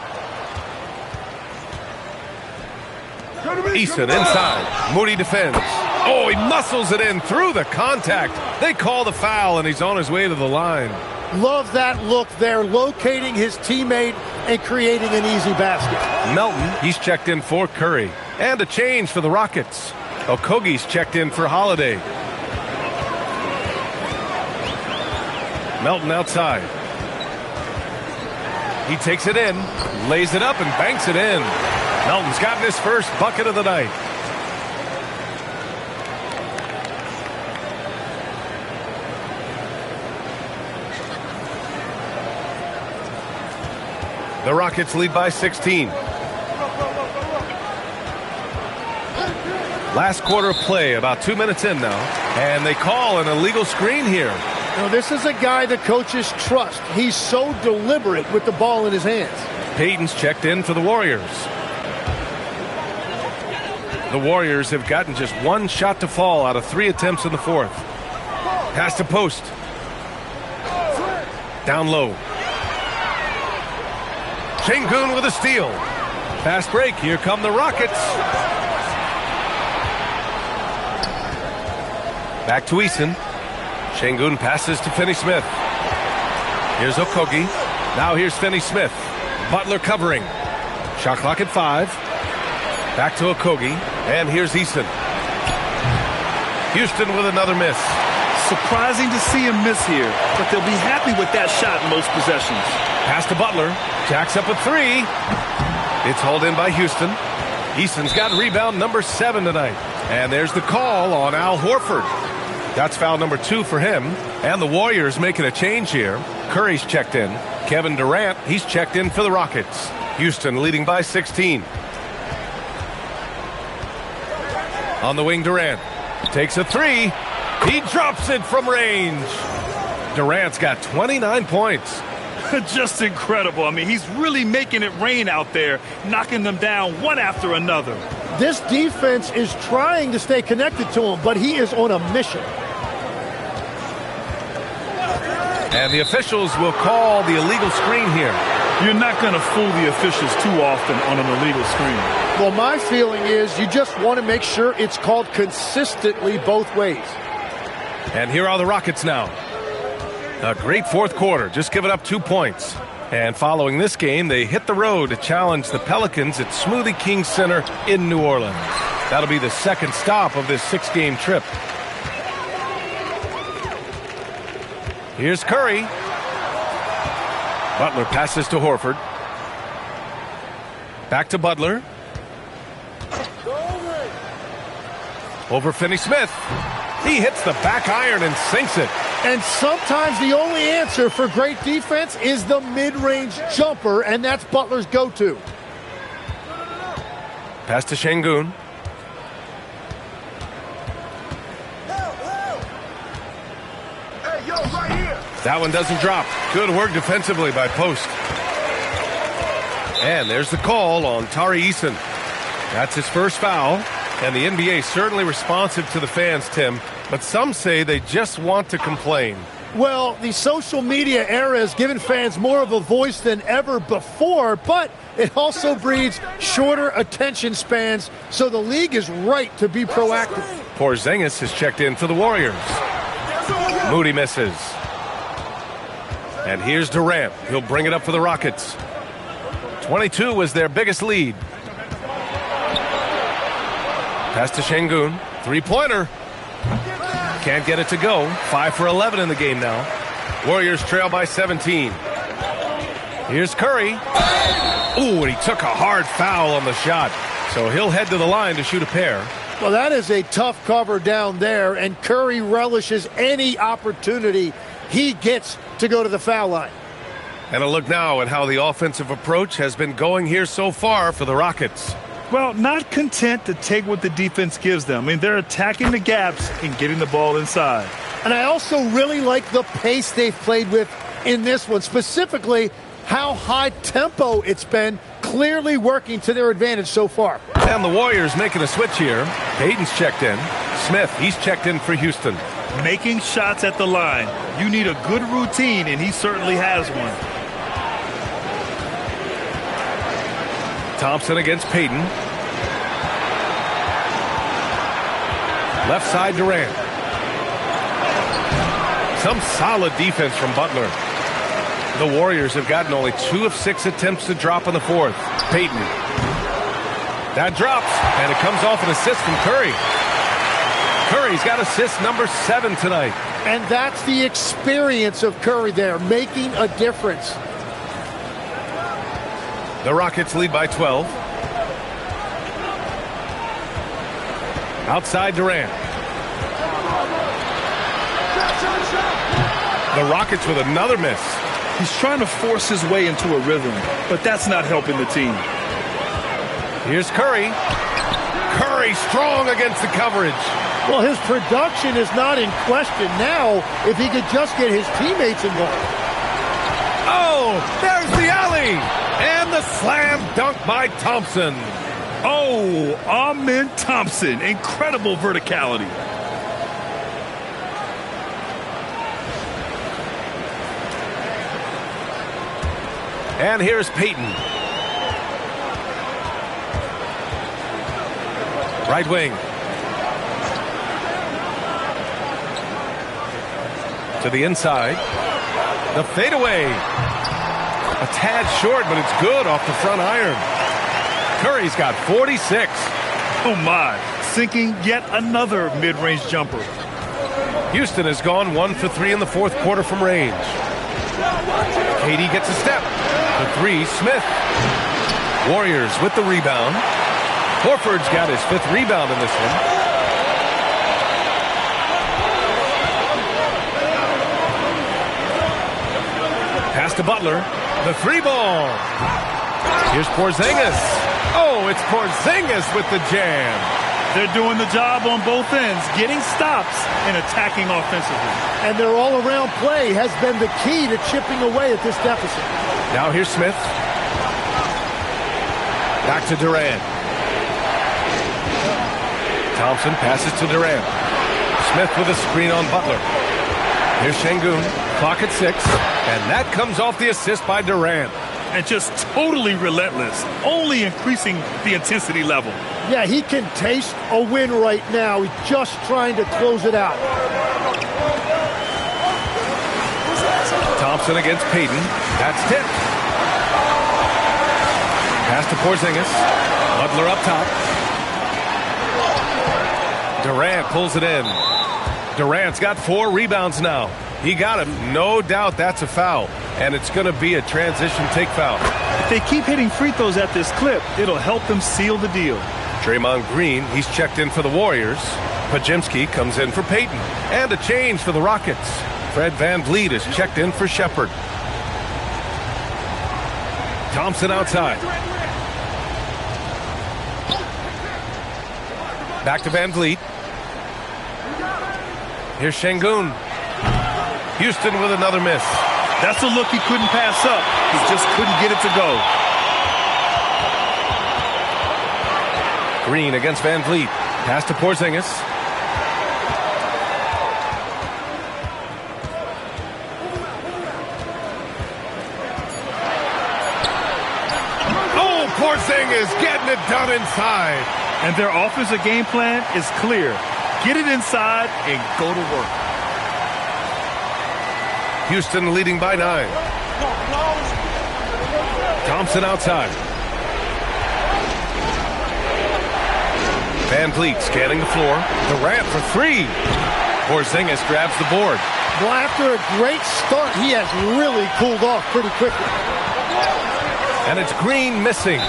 Eason inside. Moody defends. Oh, he muscles it in through the contact. They call the foul, and he's on his way to the line. Love that look there, locating his teammate and creating an easy basket. Melton, he's checked in for Curry. And a change for the Rockets. Okogie's checked in for Holiday. Melton outside. He takes it in, lays it up, and banks it in. Melton's gotten his first bucket of the night. The Rockets lead by 16. Last quarter of play, about 2 minutes in now, and they call an illegal screen here. Now, this is a guy the coaches trust. He's so deliberate with the ball in his hands. Payton's checked in for the Warriors. The Warriors have gotten just 1 shot to fall out of 3 attempts in the fourth. Pass to Post. Down low. Şengün with a steal. Fast break. Here come the Rockets. Back to Eason. Şengün passes to Finney-Smith. Here's Okogie. Now here's Finney-Smith. Butler covering. Shot clock at 5. Back to Okogie. And here's Easton. Houston with another miss. Surprising to see him miss here, but they'll be happy with that shot in most possessions. Pass to Butler. Jacks up a 3. It's hauled in by Houston. Easton's got rebound number 7 tonight. And there's the call on Al Horford. That's foul number 2 for him. And the Warriors making a change here. Curry's checked in. Kevin Durant, he's checked in for the Rockets. Houston leading by 16. On the wing, Durant takes a 3. He drops it from range. Durant's got 29 points. Just incredible. I mean, he's really making it rain out there, knocking them down one after another. This defense is trying to stay connected to him, but he is on a mission. And the officials will call the illegal screen here. You're not going to fool the officials too often on an illegal screen. Well, my feeling is you just want to make sure it's called consistently both ways. And here are the Rockets now. A great fourth quarter, just giving up 2 points. And following this game, they hit the road to challenge the Pelicans at Smoothie King Center in New Orleans. That'll be the second stop of this 6-game trip. Here's Curry. Butler passes to Horford. Back to Butler. Over Finney-Smith. He hits the back iron and sinks it. And sometimes the only answer for great defense is the mid-range jumper, and that's Butler's go-to. Pass to Şengün. That one doesn't drop. Good work defensively by Post. And there's the call on Tari Eason. That's his first foul. And the NBA certainly responsive to the fans, Tim. But some say they just want to complain. Well, the social media era has given fans more of a voice than ever before, but it also breeds shorter attention spans, so the league is right to be proactive. Porzingis has checked in for the Warriors. Moody misses. And here's Durant. He'll bring it up for the Rockets. 22 was their biggest lead. Pass to Şengün. Three-pointer. Can't get it to go. 5 for 11 in the game now. Warriors trail by 17. Here's Curry. Ooh, and he took a hard foul on the shot. So he'll head to the line to shoot a pair. Well, that is a tough cover down there, and Curry relishes any opportunity he gets to go to the foul line. And a look now at how the offensive approach has been going here so far for the Rockets. Well, not content to take what the defense gives them. I mean, they're attacking the gaps and getting the ball inside. And I also really like the pace they've played with in this one, specifically how high tempo it's been, clearly working to their advantage so far. And the Warriors making a switch here. Payton's checked in. Smith, he's checked in for Houston. Making shots at the line. You need a good routine, and he certainly has one. Thompson against Payton. Left side Durant. Some solid defense from Butler. The Warriors have gotten only 2 of 6 attempts to drop in the fourth. Payton. That drops, and it comes off an assist from Curry. Curry's got assist number 7 tonight. And that's the experience of Curry there, making a difference. The Rockets lead by 12. Outside Durant. The Rockets with another miss. He's trying to force his way into a rhythm, but that's not helping the team. Here's Curry. Curry strong against the coverage. Well, his production is not in question now if he could just get his teammates involved. Oh, there's the alley. And the slam dunk by Thompson. Oh, Amen Thompson. Incredible verticality. And here's Payton. Right wing. To the inside. The fadeaway. A tad short, but it's good off the front iron. Curry's got 46. Oh, my. Sinking yet another mid-range jumper. Houston has gone 1 for 3 in the fourth quarter from range. Katie gets a step. The three, Smith. Warriors with the rebound. Horford's got his 5th rebound in this one. Pass to Butler. The 3-ball. Here's Porzingis. Oh, it's Porzingis with the jam. They're doing the job on both ends, getting stops and attacking offensively. And their all-around play has been the key to chipping away at this deficit. Now here's Smith. Back to Durant. Thompson passes to Durant. Smith with a screen on Butler. Here's Şengün. Clock at 6. And that comes off the assist by Durant. And just totally relentless, only increasing the intensity level. Yeah, he can taste a win right now. He's just trying to close it out. Thompson against Payton. That's tipped. Pass to Porzingis. Butler up top. Durant pulls it in. Durant's got 4 rebounds now. He got him. No doubt that's a foul. And it's going to be a transition take foul. If they keep hitting free throws at this clip, it'll help them seal the deal. Draymond Green, he's checked in for the Warriors. Podziemski comes in for Payton. And a change for the Rockets. Fred VanVleet is checked in for Shepherd. Thompson outside. Back to VanVleet. Here's Şengün. Houston with another miss. That's a look he couldn't pass up. He just couldn't get it to go. Green against VanVleet. Pass to Porzingis. Oh, Porzingis getting it done inside. And their offensive game plan is clear. Get it inside and go to work. Houston leading by 9. Thompson outside. VanVleet scanning the floor. Durant for 3. Porzingis grabs the board. Well, after a great start, he has really cooled off pretty quickly. And it's Green missing.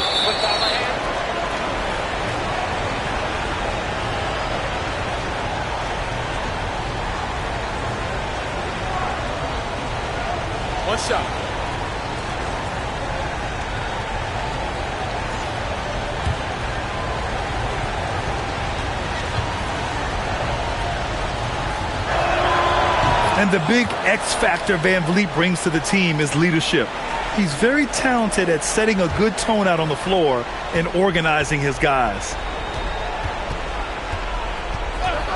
One shot. And the big X factor VanVleet brings to the team is leadership. He's very talented at setting a good tone out on the floor and organizing his guys.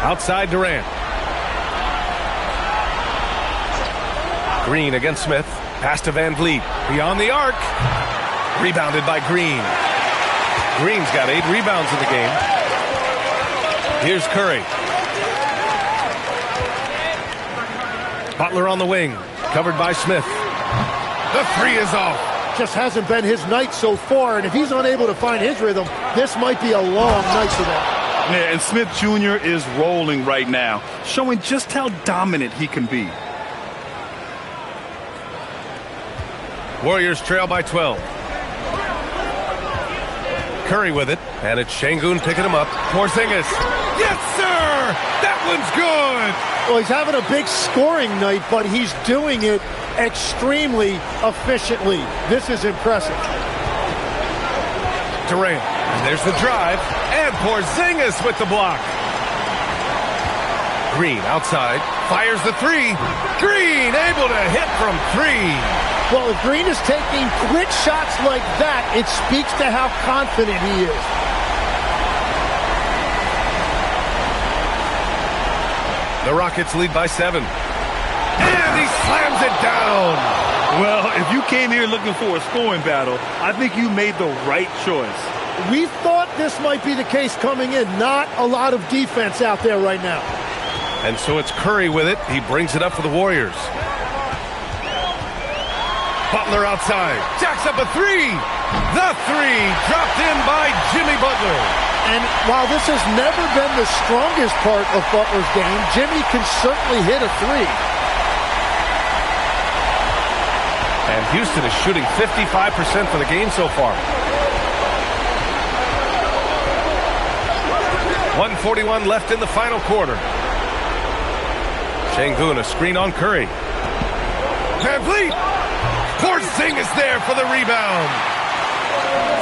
Outside Durant. Green against Smith. Pass to VanVleet. Beyond the arc. Rebounded by Green. Green's got 8 rebounds in the game. Here's Curry. Butler on the wing. Covered by Smith. The 3 is off. Just hasn't been his night so far, and if he's unable to find his rhythm, this might be a long night for them. Yeah, and Smith Jr. is rolling right now, showing just how dominant he can be. Warriors trail by 12. Curry with it, and it's Şengün picking him up. Porzingis. Yes, sir! That one's good! Well, he's having a big scoring night, but he's doing it extremely efficiently. This is impressive. Durant. And there's the drive. And Porzingis with the block. Green outside. Fires the 3. Green able to hit from 3. Well, if Green is taking quick shots like that, it speaks to how confident he is. The Rockets lead by 7. And he slams it down. Well, if you came here looking for a scoring battle, I think you made the right choice. We thought this might be the case coming in. Not a lot of defense out there right now. And so it's Curry with it. He brings it up for the Warriors. Butler outside. Jacks up a three. The three dropped in by Jimmy Butler. And while this has never been the strongest part of Butler's game, Jimmy can certainly hit a three. And Houston is shooting 55% for the game so far. 1:41 left in the final quarter. Şengün, a screen on Curry. Van Vliet. Porzingis there for the rebound.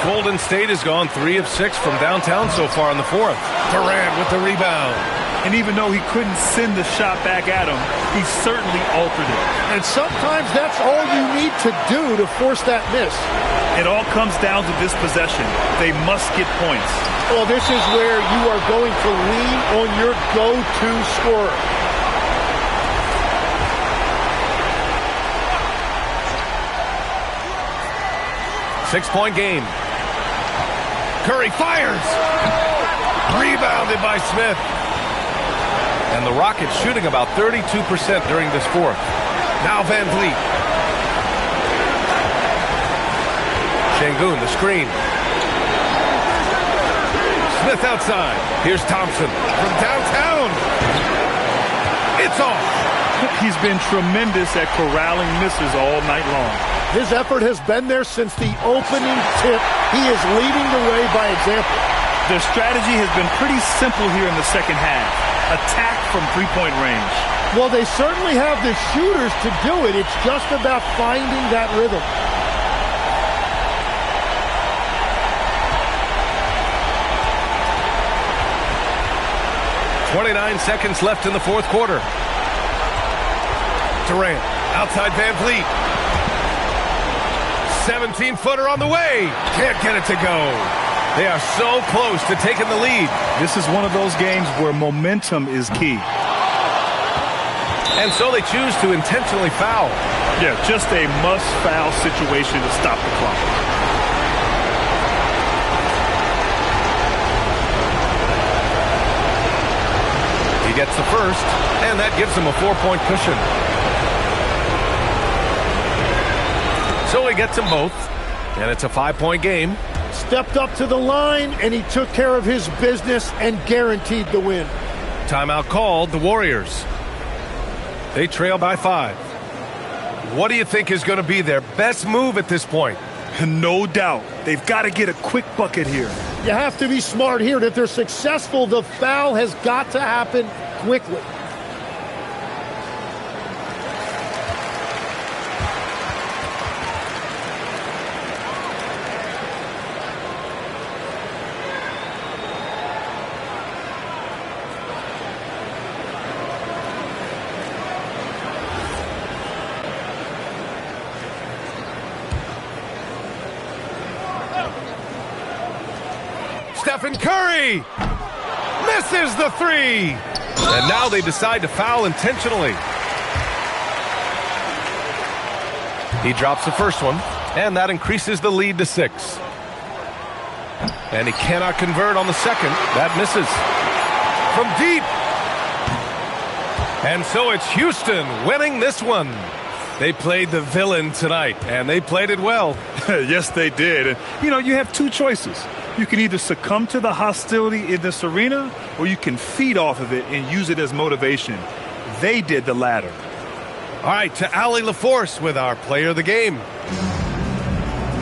Golden State has gone 3 of 6 from downtown so far in the fourth. Durant with the rebound. And even though he couldn't send the shot back at him, he certainly altered it. And sometimes that's all you need to do to force that miss. It all comes down to this possession. They must get points. Well, this is where you are going to lean on your go-to scorer. Six-point game. Curry fires. Rebounded by Smith. And the Rockets shooting about 32% during this fourth. Now Van Vliet. Şengün, the screen. Smith outside. Here's Thompson from downtown. It's off. He's been tremendous at corralling misses all night long. His effort has been there since the opening tip. He is leading the way by example. Their strategy has been pretty simple here in the second half. Attack from three-point range. Well, they certainly have the shooters to do it. It's just about finding that rhythm. .29 seconds left in the fourth quarter. Durant outside Van Vliet. 17-footer on the way. Can't get it to go. They are so close to taking the lead. This is one of those games where momentum is key. And so they choose to intentionally foul. Yeah, just a must-foul situation to stop the clock. He gets the first, and that gives him a 4-point cushion. So he gets them both, and it's a 5-point game. Stepped up to the line, and he took care of his business and guaranteed the win. Timeout called, the Warriors. They trail by 5. What do you think is going to be their best move at this point? No doubt. They've got to get a quick bucket here. You have to be smart here. And if they're successful, the foul has got to happen quickly. Stephen Curry misses the three. And now they decide to foul intentionally. He drops the first one, and that increases the lead to 6. And he cannot convert on the second. That misses. From deep. And so it's Houston winning this one. They played the villain tonight, and they played it well. Yes, they did. And, you have two choices. You can either succumb to the hostility in this arena, or you can feed off of it and use it as motivation. They did the latter. All right, to Allie LaForce with our player of the game.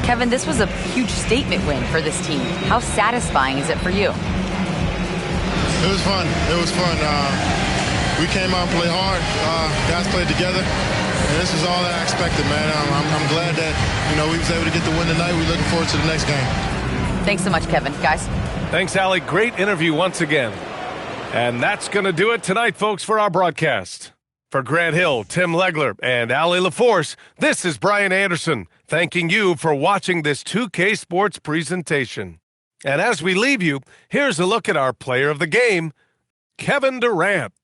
Kevin, this was a huge statement win for this team. How satisfying is it for you? It was fun. It was fun. We came out and played hard. Guys played together. And this is all that I expected, man. I'm glad that, we was able to get the win tonight. We're looking forward to the next game. Thanks so much, Kevin. Guys. Thanks, Allie. Great interview once again. And that's going to do it tonight, folks, for our broadcast. For Grant Hill, Tim Legler, and Allie LaForce, this is Brian Anderson, thanking you for watching this 2K Sports presentation. And as we leave you, here's a look at our player of the game, Kevin Durant.